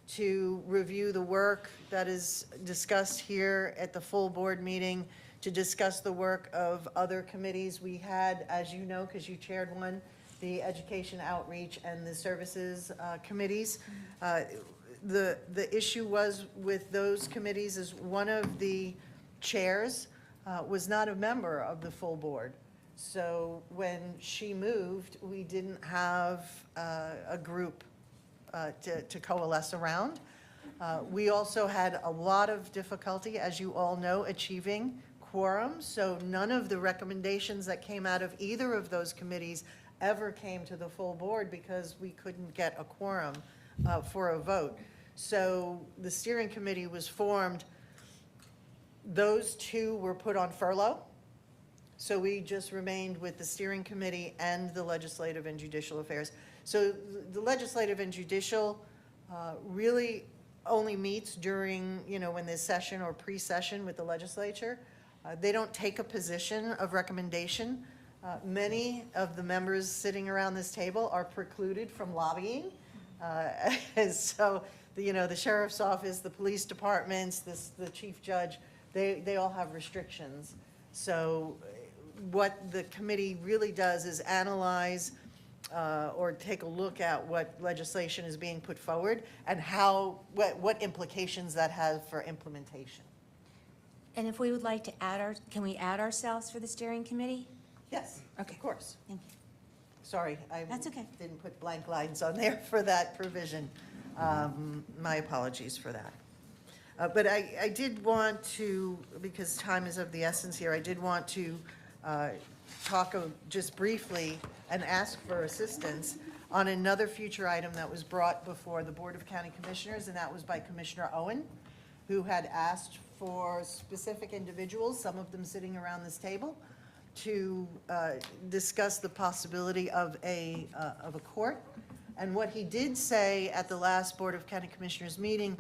to review the work that is discussed here at the full board meeting, to discuss the work of other committees. We had, as you know, because you chaired one, the Education Outreach and the Services committees. The issue was with those committees is one of the chairs was not a member of the full board. So when she moved, we didn't have a group to coalesce around. We also had a lot of difficulty, as you all know, achieving quorum. So none of the recommendations that came out of either of those committees ever came to the full board because we couldn't get a quorum for a vote. So the steering committee was formed. Those two were put on furlough. So we just remained with the steering committee and the legislative and judicial affairs. So the legislative and judicial really only meets during, when there's session or pre-session with the legislature. They don't take a position of recommendation. Many of the members sitting around this table are precluded from lobbying. So, the sheriff's office, the police departments, the chief judge, they all have restrictions. So what the committee really does is analyze or take a look at what legislation is being put forward and what implications that has for implementation. And if we would like to can we add ourselves for the steering committee? Yes, Okay. of course. Thank you. Sorry, I That's okay. didn't put blank lines on there for that provision. My apologies for that. But I did want to, because time is of the essence here, I did want to talk just briefly and ask for assistance on another future item that was brought before the Board of County Commissioners, and that was by Commissioner Owen, who had asked for specific individuals, some of them sitting around this table, to discuss the possibility of a court. And what he did say at the last Board of County Commissioners meeting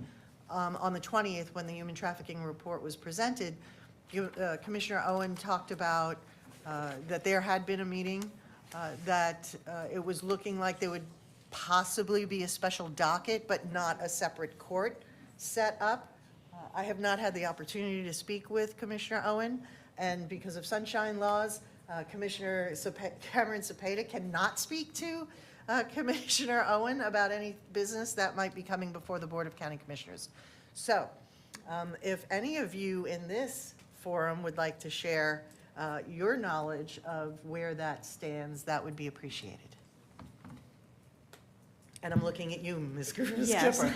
on the 20th, when the human trafficking report was presented, Commissioner Owen talked about that there had been a meeting, that it was looking like there would possibly be a special docket, but not a separate court set up. I have not had the opportunity to speak with Commissioner Owen, and because of sunshine laws, Commissioner Cameron Cepeda cannot speak to Commissioner Owen about any business that might be coming before the Board of County Commissioners. So if any of you in this forum would like to share your knowledge of where that stands, that would be appreciated. And I'm looking at you, Ms. Skipper.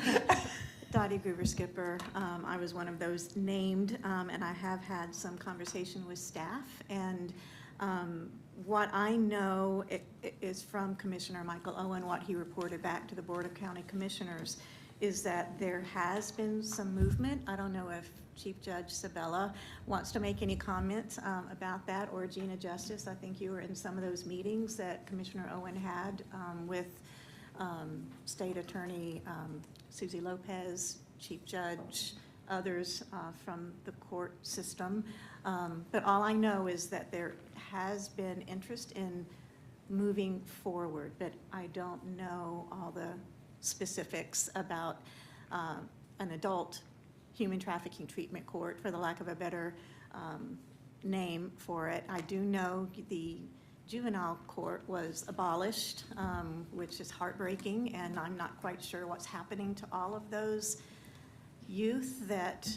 Dottie Gruber-Skipper. I was one of those named, and I have had some conversation with staff. And what I know is from Commissioner Michael Owen, what he reported back to the Board of County Commissioners, is that there has been some movement. I don't know if Chief Judge Sabella wants to make any comments about that, or Gina Justice. I think you were in some of those meetings that Commissioner Owen had with State Attorney Susie Lopez, Chief Judge, others from the court system. But all I know is that there has been interest in moving forward, but I don't know all the specifics about an adult human trafficking treatment court, for the lack of a better name for it. I do know the juvenile court was abolished, which is heartbreaking, and I'm not quite sure what's happening to all of those youth that,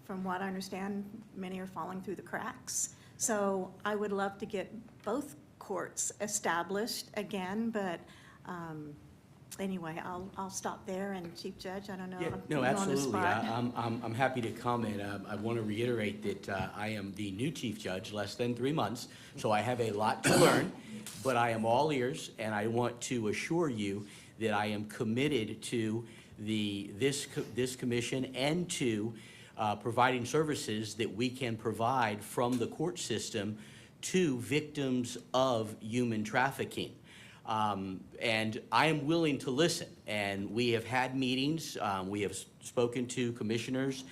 from what I understand, many are falling through the cracks. So I would love to get both courts established again, but Anyway, I'll stop there, and Chief Judge, I don't know. Yeah, I'm no, putting you on the absolutely. spot. I'm happy to comment. I want to reiterate that I am the new chief judge, less than 3 months, so I have a lot to learn, but I am all ears, and I want to assure you that I am committed to this commission and to providing services that we can provide from the court system to victims of human trafficking. And I am willing to listen, and we have had meetings, we have spoken to commissioners,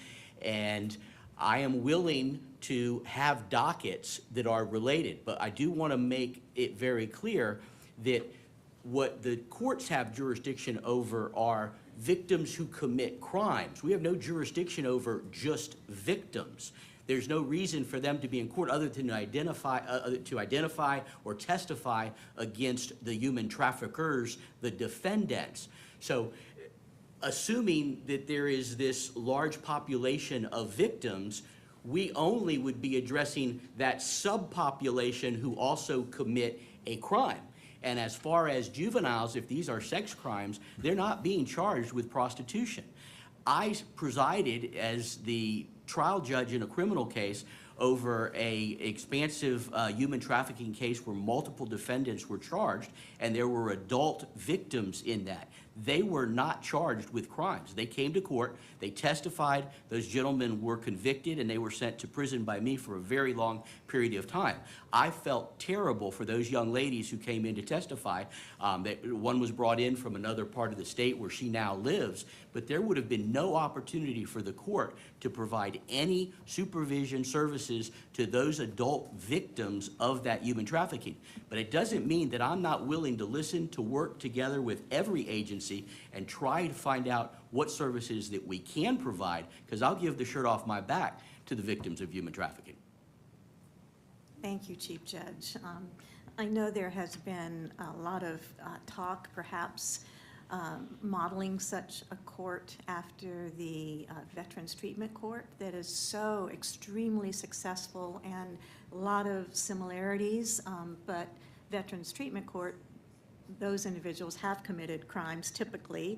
and I am willing to have dockets that are related. But I do want to make it very clear that what the courts have jurisdiction over are victims who commit crimes. We have no jurisdiction over just victims. There's no reason for them to be in court other than to identify or testify against the human traffickers, the defendants. So assuming that there is this large population of victims, we only would be addressing that subpopulation who also commit a crime. And as far as juveniles, if these are sex crimes, they're not being charged with prostitution. I presided as the trial judge in a criminal case over a expansive human trafficking case where multiple defendants were charged, and there were adult victims in that. They were not charged with crimes. They came to court, they testified, those gentlemen were convicted, and they were sent to prison by me for a very long period of time. I felt terrible for those young ladies who came in to testify. One was brought in from another part of the state where she now lives, but there would have been no opportunity for the court to provide any supervision services to those adult victims of that human trafficking. But it doesn't mean that I'm not willing to listen, to work together with every agency and try to find out what services that we can provide, because I'll give the shirt off my back to the victims of human trafficking. Thank you, Chief Judge. I know there has been a lot of talk, perhaps modeling such a court after the Veterans Treatment Court that is so extremely successful, and a lot of similarities, but Veterans Treatment Court, those individuals have committed crimes typically.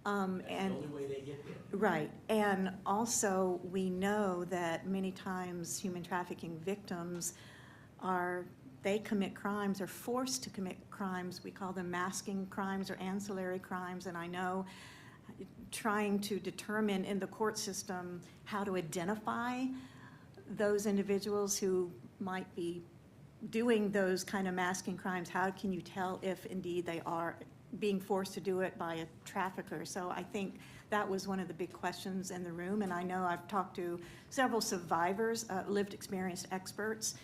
That's the only way they get there. Right, and also we know that many times human trafficking victims they commit crimes, or forced to commit crimes. We call them masking crimes or ancillary crimes, and I know trying to determine in the court system how to identify those individuals who might be doing those kind of masking crimes, how can you tell if indeed they are being forced to do it by a trafficker? So I think that was one of the big questions in the room, and I know I've talked to several survivors, lived experienced experts,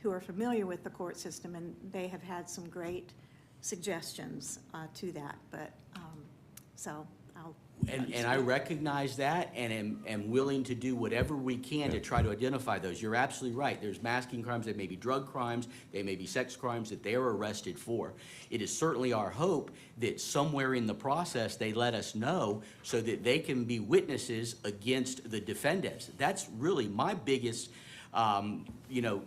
who are familiar with the court system, and they have had some great suggestions to that. But so I'll. And I recognize that, and am willing to do whatever we can to try to identify those. You're absolutely right. There's masking crimes, they may be drug crimes, they may be sex crimes that they're arrested for. It is certainly our hope that somewhere in the process they let us know so that they can be witnesses against the defendants. That's really my biggest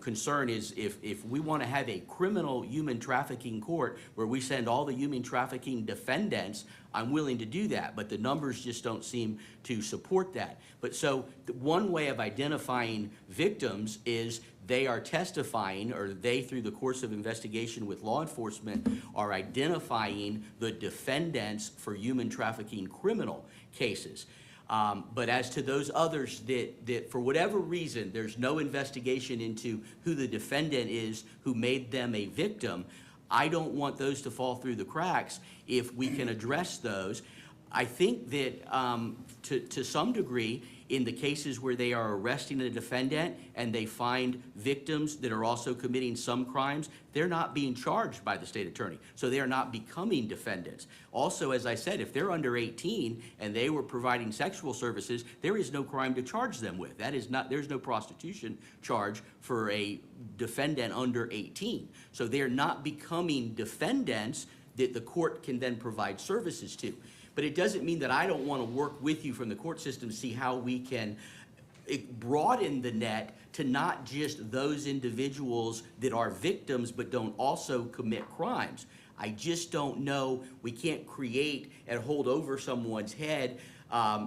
concern is if we want to have a criminal human trafficking court where we send all the human trafficking defendants, I'm willing to do that, but the numbers just don't seem to support that. But so one way of identifying victims is they are testifying, or they, through the course of investigation with law enforcement, are identifying the defendants for human trafficking criminal cases. But as to those others that for whatever reason, there's no investigation into who the defendant is who made them a victim, I don't want those to fall through the cracks if we can address those. I think that to some degree, in the cases where they are arresting a defendant and they find victims that are also committing some crimes, they're not being charged by the state attorney, so they are not becoming defendants. Also, as I said, if they're under 18 and they were providing sexual services, there is no crime to charge them with. That is not, there's no prostitution charge for a defendant under 18. So they're not becoming defendants that the court can then provide services to. But it doesn't mean that I don't want to work with you from the court system to see how we can broaden the net to not just those individuals that are victims but don't also commit crimes. I just don't know, we can't create and hold over someone's head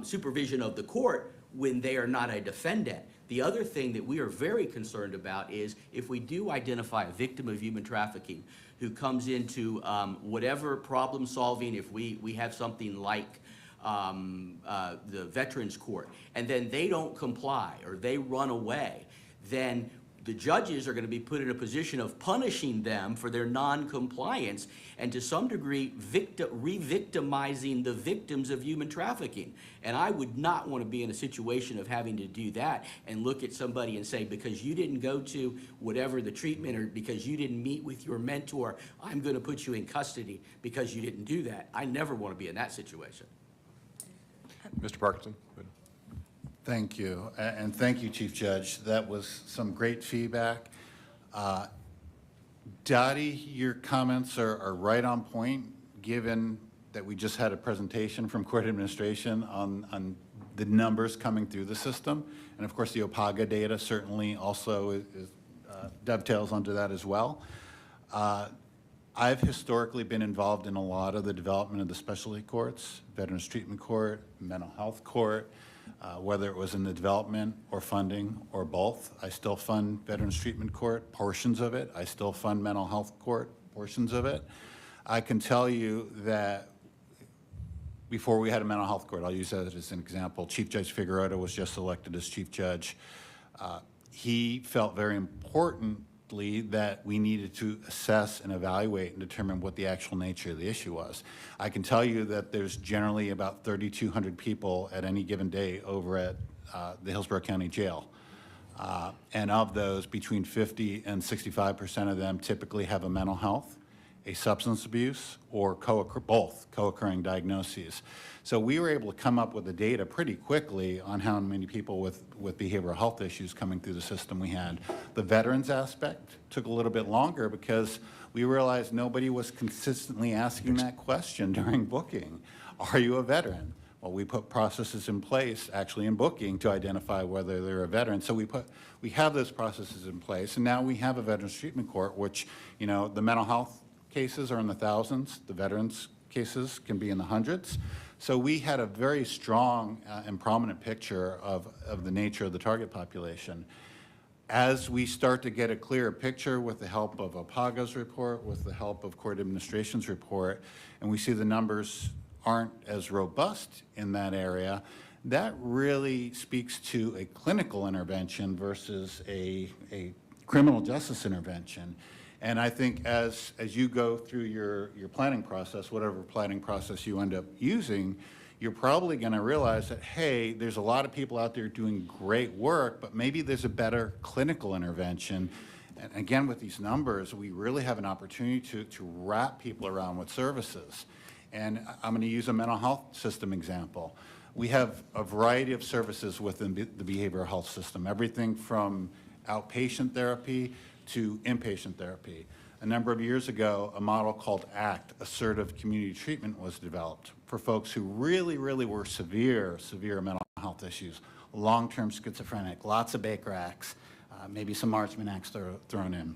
supervision of the court when they are not a defendant. The other thing that we are very concerned about is if we do identify a victim of human trafficking who comes into whatever problem solving, if we have something like the Veterans Court, and then they don't comply or they run away, then the judges are going to be put in a position of punishing them for their non-compliance and to some degree re-victimizing the victims of human trafficking. And I would not want to be in a situation of having to do that and look at somebody and say, because you didn't go to whatever the treatment or because you didn't meet with your mentor, I'm going to put you in custody because you didn't do that. I never want to be in that situation. Mr. Parkinson? Thank you, and thank you, Chief Judge. That was some great feedback. Dottie, your comments are right on point, given that we just had a presentation from court administration on the numbers coming through the system. And of course, the OPAGA data certainly also dovetails onto that as well. I've historically been involved in a lot of the development of the specialty courts, Veterans Treatment Court, Mental Health Court, whether it was in the development or funding or both. I still fund Veterans Treatment Court, portions of it. I still fund Mental Health Court, portions of it. I can tell you that before we had a Mental Health Court, I'll use that as an example, Chief Judge Figueroa was just elected as Chief Judge. He felt very importantly that we needed to assess and evaluate and determine what the actual nature of the issue was. I can tell you that there's generally about 3,200 people at any given day over at the Hillsborough County Jail. And of those, between 50 and 65% of them typically have a mental health, a substance abuse, or both co-occurring diagnoses. So we were able to come up with the data pretty quickly on how many people with behavioral health issues coming through the system we had. The veterans aspect took a little bit longer because we realized nobody was consistently asking that question during booking. Are you a veteran? Well, we put processes in place actually in booking to identify whether they're a veteran. So we have those processes in place, and now we have a Veterans Treatment Court, which, you know, the mental health cases are in the thousands, the veterans cases can be in the hundreds. So we had a very strong and prominent picture of the nature of the target population. As we start to get a clearer picture with the help of OPAGA's report, with the help of court administration's report, and we see the numbers aren't as robust in that area, that really speaks to a clinical intervention versus a criminal justice intervention. And I think as you go through your planning process, whatever planning process you end up using, you're probably going to realize that, hey, there's a lot of people out there doing great work, but maybe there's a better clinical intervention. And again, with these numbers, we really have an opportunity to wrap people around with services. And I'm going to use a mental health system example. We have a variety of services within the behavioral health system, everything from outpatient therapy to inpatient therapy. A number of years ago, a model called ACT, Assertive Community Treatment, was developed for folks who really were severe mental health issues, long-term schizophrenic, lots of Baker Acts, maybe some Marchman Acts thrown in.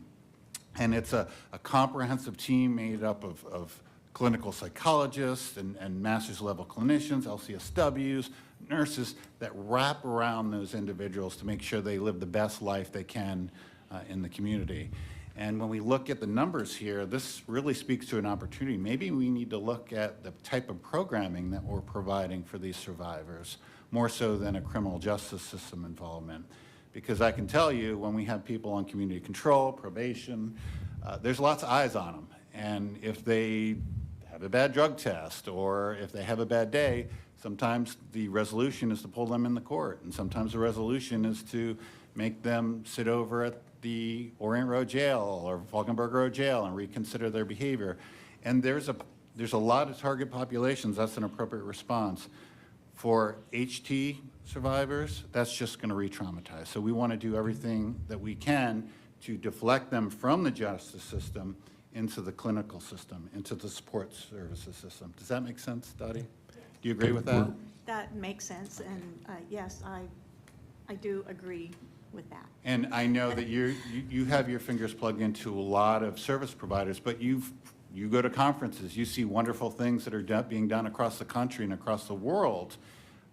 And it's a comprehensive team made up of clinical psychologists and master's level clinicians, LCSWs, nurses that wrap around those individuals to make sure they live the best life they can in the community. And when we look at the numbers here, this really speaks to an opportunity. Maybe we need to look at the type of programming that we're providing for these survivors, more so than a criminal justice system involvement. Because I can tell you, when we have people on community control, probation, there's lots of eyes on them. And if they have a bad drug test or if they have a bad day, sometimes the resolution is to pull them in the court. And sometimes the resolution is to make them sit over at the Orient Road Jail or Falkenberg Road Jail and reconsider their behavior. And there's a lot of target populations. That's an appropriate response. For HT survivors, that's just going to re-traumatize. So we want to do everything that we can to deflect them from the justice system into the clinical system, into the support services system. Does that make sense, Dottie? Do you agree with that? That makes sense, and yes, I do agree with that. And I know that you have your fingers plugged into a lot of service providers, but you've you go to conferences, you see wonderful things that are being done across the country and across the world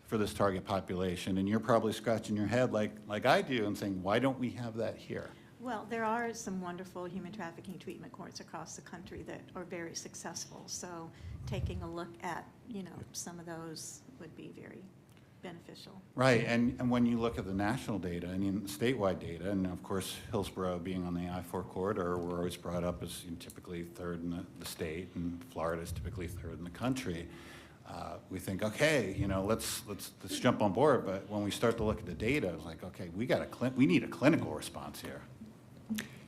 for this target population, and you're probably scratching your head like I do and saying, why don't we have that here? Well, there are some wonderful human trafficking treatment courts across the country that are very successful. So taking a look at, some of those would be very beneficial. Right, and when you look at the national data, statewide data, and of course Hillsborough being on the I-4 corridor, we're always brought up as typically third in the state, and Florida is typically third in the country. We think, okay, let's jump on board, but when we start to look at the data, it's like, okay, we need a clinical response here.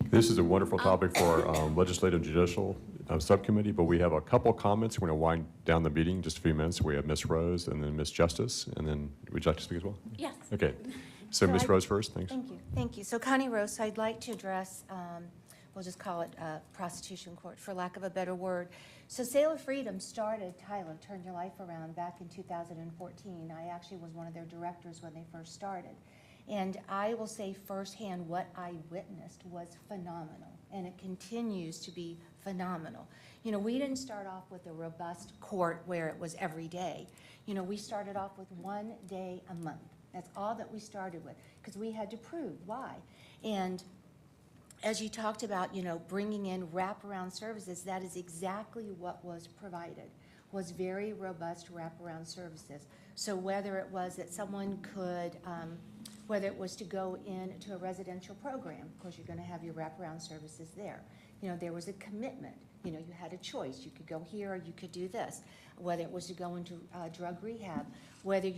This is a wonderful topic for our Legislative Judicial Subcommittee, but we have a couple comments. We're going to wind down the meeting in just a few minutes. We have Ms. Rose and then Ms. Justice, and then would you like to speak as well? Yes. Okay. So Ms. Rose first, thanks. Thank you. So Connie Rose, I'd like to address, we'll just call it prostitution court, for lack of a better word. So Sail of Freedom started, Tyler, Turn Your Life Around, back in 2014. I actually was one of their directors when they first started. And I will say firsthand, what I witnessed was phenomenal, and it continues to be phenomenal. We didn't start off with a robust court where it was every day. We started off with 1 day a month. That's all that we started with, because we had to prove why. And as you talked about, bringing in wraparound services, that is exactly what was provided, was very robust wraparound services. So whether it was that someone could, whether it was to go into a residential program, of course you're going to have your wraparound services there. There was a commitment. You had a choice. You could go here or you could do this. Whether it was to go into drug rehab, whether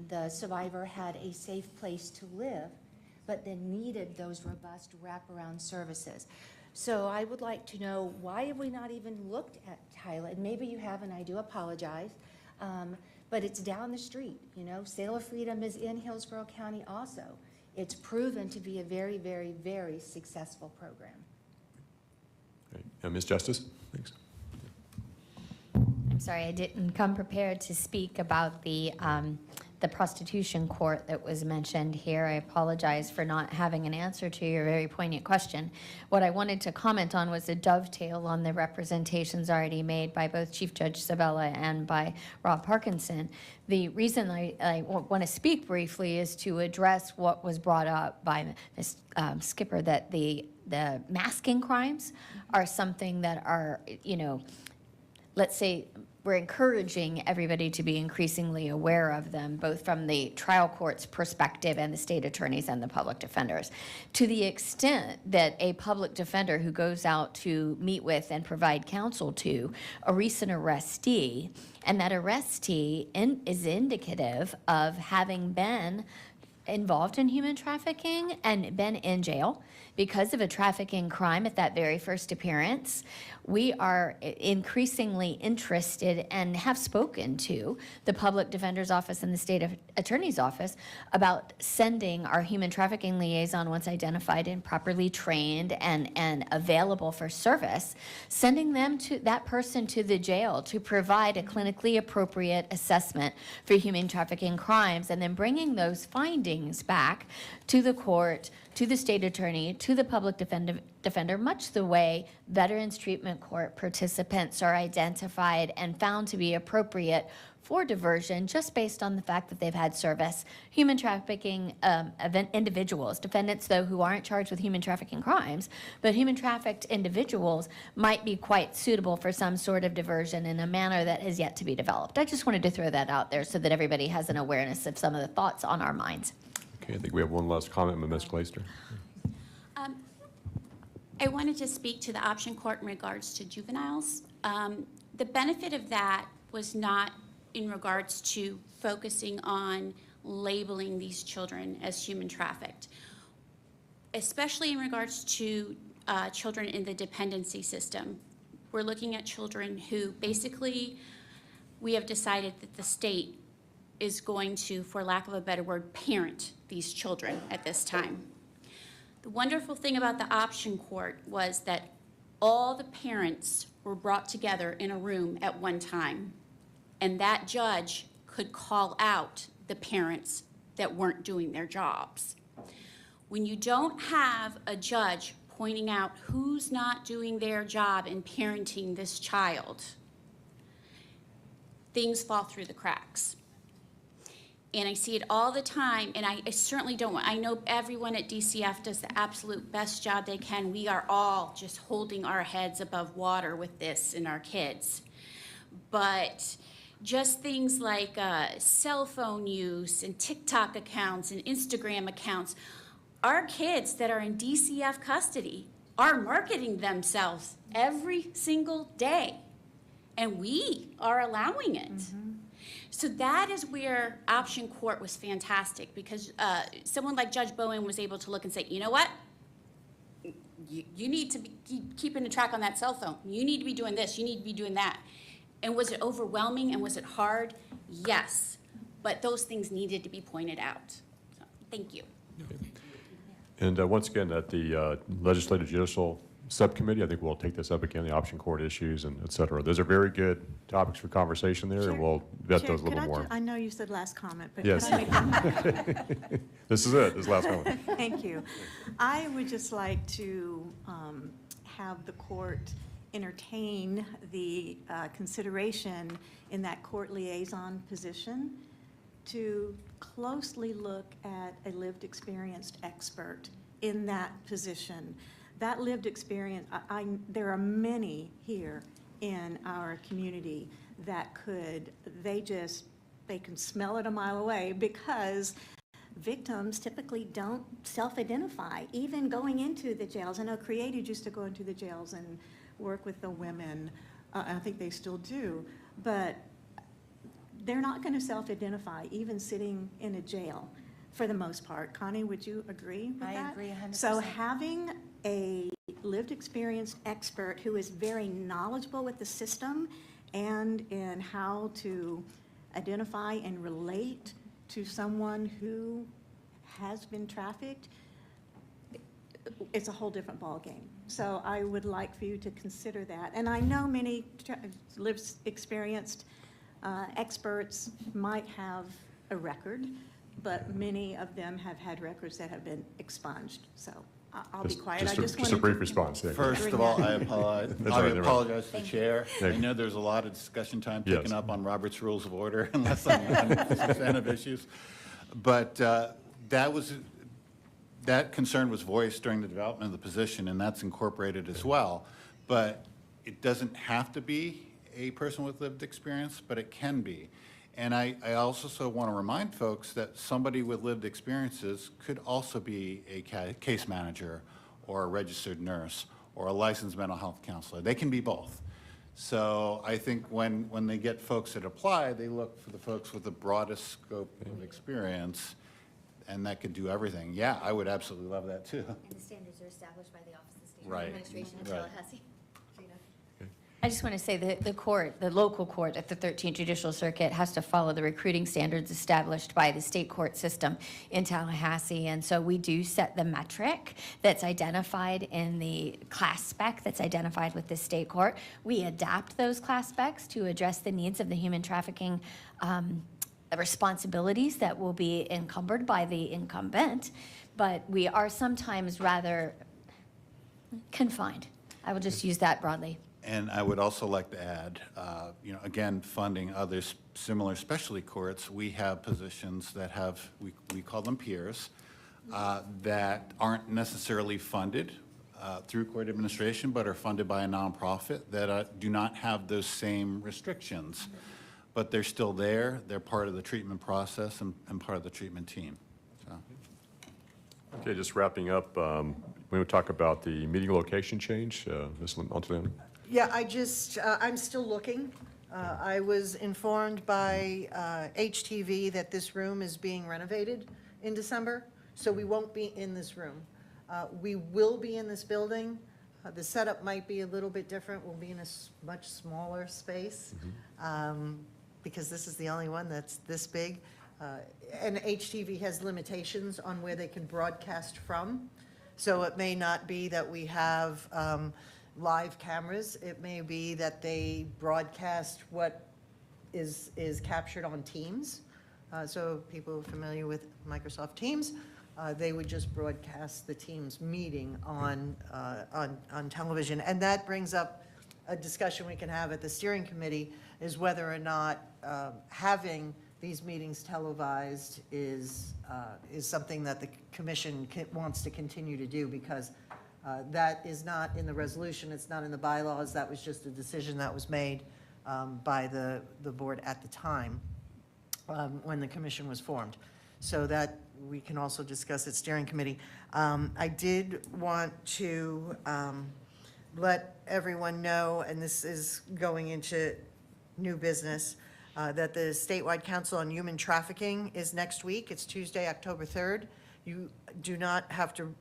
the survivor had a safe place to live, but then needed those robust wraparound services. So I would like to know, why have we not even looked at Tyler? And maybe you have, and I do apologize, but it's down the street. Sail of Freedom is in Hillsborough County also. It's proven to be a very, very, very successful program. Okay. Ms. Justice, thanks. I'm sorry, I didn't come prepared to speak about the prostitution court that was mentioned here. I apologize for not having an answer to your very poignant question. What I wanted to comment on was a dovetail on the representations already made by both Chief Judge Sabella and by Rob Parkinson. The reason I want to speak briefly is to address what was brought up by Ms. Skipper, that the masking crimes are something that are, let's say, we're encouraging everybody to be increasingly aware of them, both from the trial court's perspective and the state attorneys and the public defenders. To the extent that a public defender who goes out to meet with and provide counsel to a recent arrestee, and that arrestee is indicative of having been involved in human trafficking and been in jail because of a trafficking crime at that very first appearance, we are increasingly interested and have spoken to the public defender's office and the state attorney's office about sending our human trafficking liaison, once identified and properly trained and available for service, sending that person to the jail to provide a clinically appropriate assessment for human trafficking crimes, and then bringing those findings back to the court, to the state attorney, to the public defender, much the way Veterans Treatment Court participants are identified and found to be appropriate for diversion just based on the fact that they've had service. Human trafficking individuals, defendants though who aren't charged with human trafficking crimes, but human trafficked individuals might be quite suitable for some sort of diversion in a manner that has yet to be developed. I just wanted to throw that out there so that everybody has an awareness of some of the thoughts on our minds. Okay, I think we have one last comment from Ms. Clayster. I wanted to speak to the option court in regards to juveniles. The benefit of that was not in regards to focusing on labeling these children as human trafficked, especially in regards to children in the dependency system. We're looking at children who basically, we have decided that the state is going to, for lack of a better word, parent these children at this time. The wonderful thing about the option court was that all the parents were brought together in a room at one time, and that judge could call out the parents that weren't doing their jobs. When you don't have a judge pointing out who's not doing their job in parenting this child, things fall through the cracks. And I see it all the time, and I certainly don't want, I know everyone at DCF does the absolute best job they can. We are all just holding our heads above water with this and our kids. But just things like cell phone use and TikTok accounts and Instagram accounts, our kids that are in DCF custody are marketing themselves every single day, and we are allowing it. So that is where option court was fantastic, because someone like Judge Bowen was able to look and say, you know what? You need to be keeping a track on that cell phone. You need to be doing this. You need to be doing that. And was it overwhelming and was it hard? Yes. But those things needed to be pointed out. So, thank you. And once again, at the Legislative Judicial Subcommittee, I think we'll take this up again, the option court issues and et cetera. Those are very good topics for conversation there, and we'll vet Chair, those a little could more. I know you said last comment, but Yes. could I make This is it, this is the last comment. Thank you. I would just like to have the court entertain the consideration in that court liaison position to closely look at a lived experienced expert in that position. That lived experience, there are many here in our community that they can smell it a mile away, because victims typically don't self-identify, even going into the jails. I know created used to go into the jails and work with the women. I think they still do, but they're not going to self-identify, even sitting in a jail, for the most part. Connie, would you agree with that? I agree 100%. So having a lived experienced expert who is very knowledgeable with the system and in how to identify and relate to someone who has been trafficked, it's a whole different ballgame. So I would like for you to consider that. And I know many lived experienced experts might have a record, but many of them have had records that have been expunged. So I'll be quiet. Just a brief response. Yeah. First of all, I apologize. That's I all right, apologize to the Thank chair. you. I know there's a lot of discussion time Yes. taken up on Robert's Rules of Order, unless I'm a fan of issues. But that concern was voiced during the development of the position, and that's incorporated as well. But it doesn't have to be a person with lived experience, but it can be. And I also want to remind folks that somebody with lived experiences could also be a case manager or a registered nurse or a licensed mental health counselor. They can be both. So I think when they get folks that apply, they look for the folks with the broadest scope of experience, and that could do everything. Yeah, I would absolutely love that too. And the standards are established by the Office of State Right. Administration in Right. Tallahassee. I just want to say that the local court at the 13th Judicial Circuit has to follow the recruiting standards established by the state court system in Tallahassee. And so we do set the metric that's identified in the class spec that's identified with the state court. We adapt those class specs to address the needs of the human trafficking responsibilities that will be encumbered by the incumbent, but we are sometimes rather confined. I will just use that broadly. And I would also like to add, again, funding other similar specialty courts, we have positions that have, we call them peers, that aren't necessarily funded through court administration, but are funded by a nonprofit that do not have those same restrictions. But they're still there, they're part of the treatment process and part of the treatment team. So. Okay, just wrapping up, we would talk about the meeting location change. Ms. Montellano? Yeah, I'm still looking. I was informed by HTV that this room is being renovated in December, so we won't be in this room. We will be in this building. The setup might be a little bit different. We'll be in a much smaller space, because this is the only one that's this big. And HTV has limitations on where they can broadcast from. So it may not be that we have live cameras. It may be that they broadcast what is captured on Teams. So people familiar with Microsoft Teams, they would just broadcast the Teams meeting on television. And that brings up a discussion we can have at the steering committee, is whether or not having these meetings televised is something that the commission wants to continue to do, because that is not in the resolution, it's not in the bylaws. That was just a decision that was made by the board at the time when the commission was formed. So that we can also discuss at steering committee. I did want to let everyone know, and this is going into new business, that the Statewide Council on Human Trafficking is next week. It's Tuesday, October 3rd. You do not have to,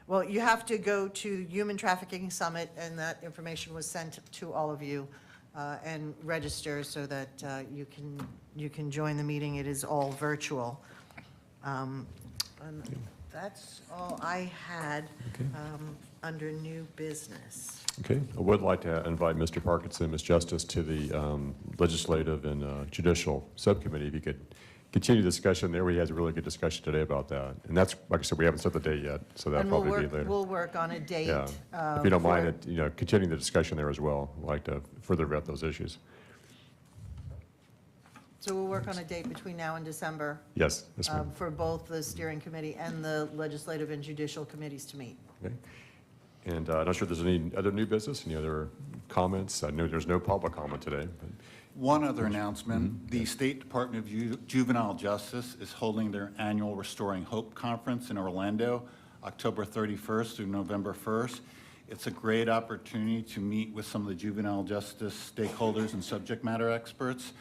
well, you have to go to Human Trafficking Summit, and that information was sent to all of you, and register so that you can join the meeting. It is all virtual. And that's all I had under new business. Okay, I would like to invite Mr. Parkinson, Ms. Justice, to the Legislative and Judicial Subcommittee. If you could continue the discussion there. We had a really good discussion today about that. And that's, like I said, we haven't set the date yet, so that'll probably be later. We'll work on a date. Yeah, if you don't mind, continuing the discussion there as well. I'd like to further vet those issues. So we'll work on a date between now and December. Yes, yes, ma'am. For both the steering committee and the legislative and judicial committees to meet. Okay. And I'm not sure if there's any other new business, any other comments? I know there's no public comment today. But one other announcement. The State Department of Juvenile Justice is holding their annual Restoring Hope Conference in Orlando, October 31st through November 1st. It's a great opportunity to meet with some of the juvenile justice stakeholders and subject matter experts.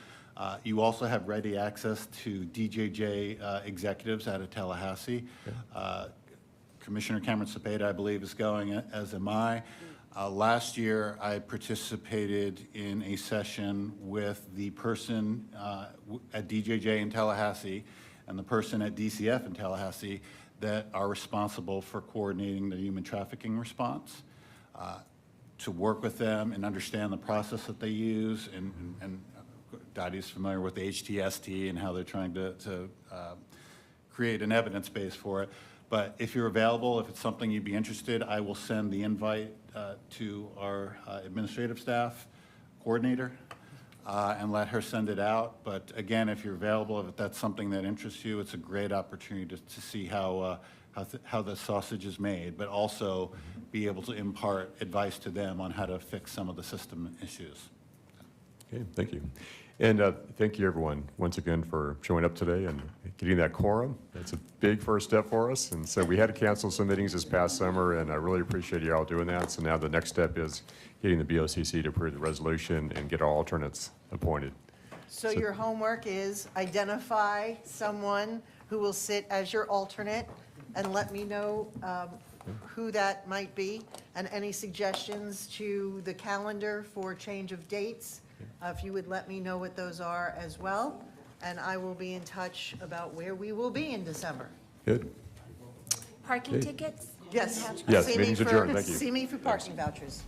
You also have ready access to DJJ executives out of Tallahassee. Commissioner Cameron Cepeda, I believe, is going, as am I. Last year, I participated in a session with the person at DJJ in Tallahassee and the person at DCF in Tallahassee that are responsible for coordinating the human trafficking response, to work with them and understand the process that they use. And Dottie's familiar with the HTST and how they're trying to create an evidence base for it. But if you're available, if it's something you'd be interested, I will send the invite to our administrative staff coordinator and let her send it out. But again, if you're available, if that's something that interests you, it's a great opportunity to see how the sausage is made, but also be able to impart advice to them on how to fix some of the system issues. Okay, thank you. And thank you, everyone, once again, for showing up today and getting that quorum. That's a big first step for us. And so we had to cancel some meetings this past summer, and I really appreciate you all doing that. So now the next step is getting the BOCC to approve the resolution and get our alternates appointed. So your homework is identify someone who will sit as your alternate and let me know who that might be, and any suggestions to the calendar for change of dates. If you would let me know what those are as well, and I will be in touch about where we will be in December. Good. Parking Okay. tickets? Yes. Yes, See me meeting's for- adjourned. Thank you. See me for parking vouchers.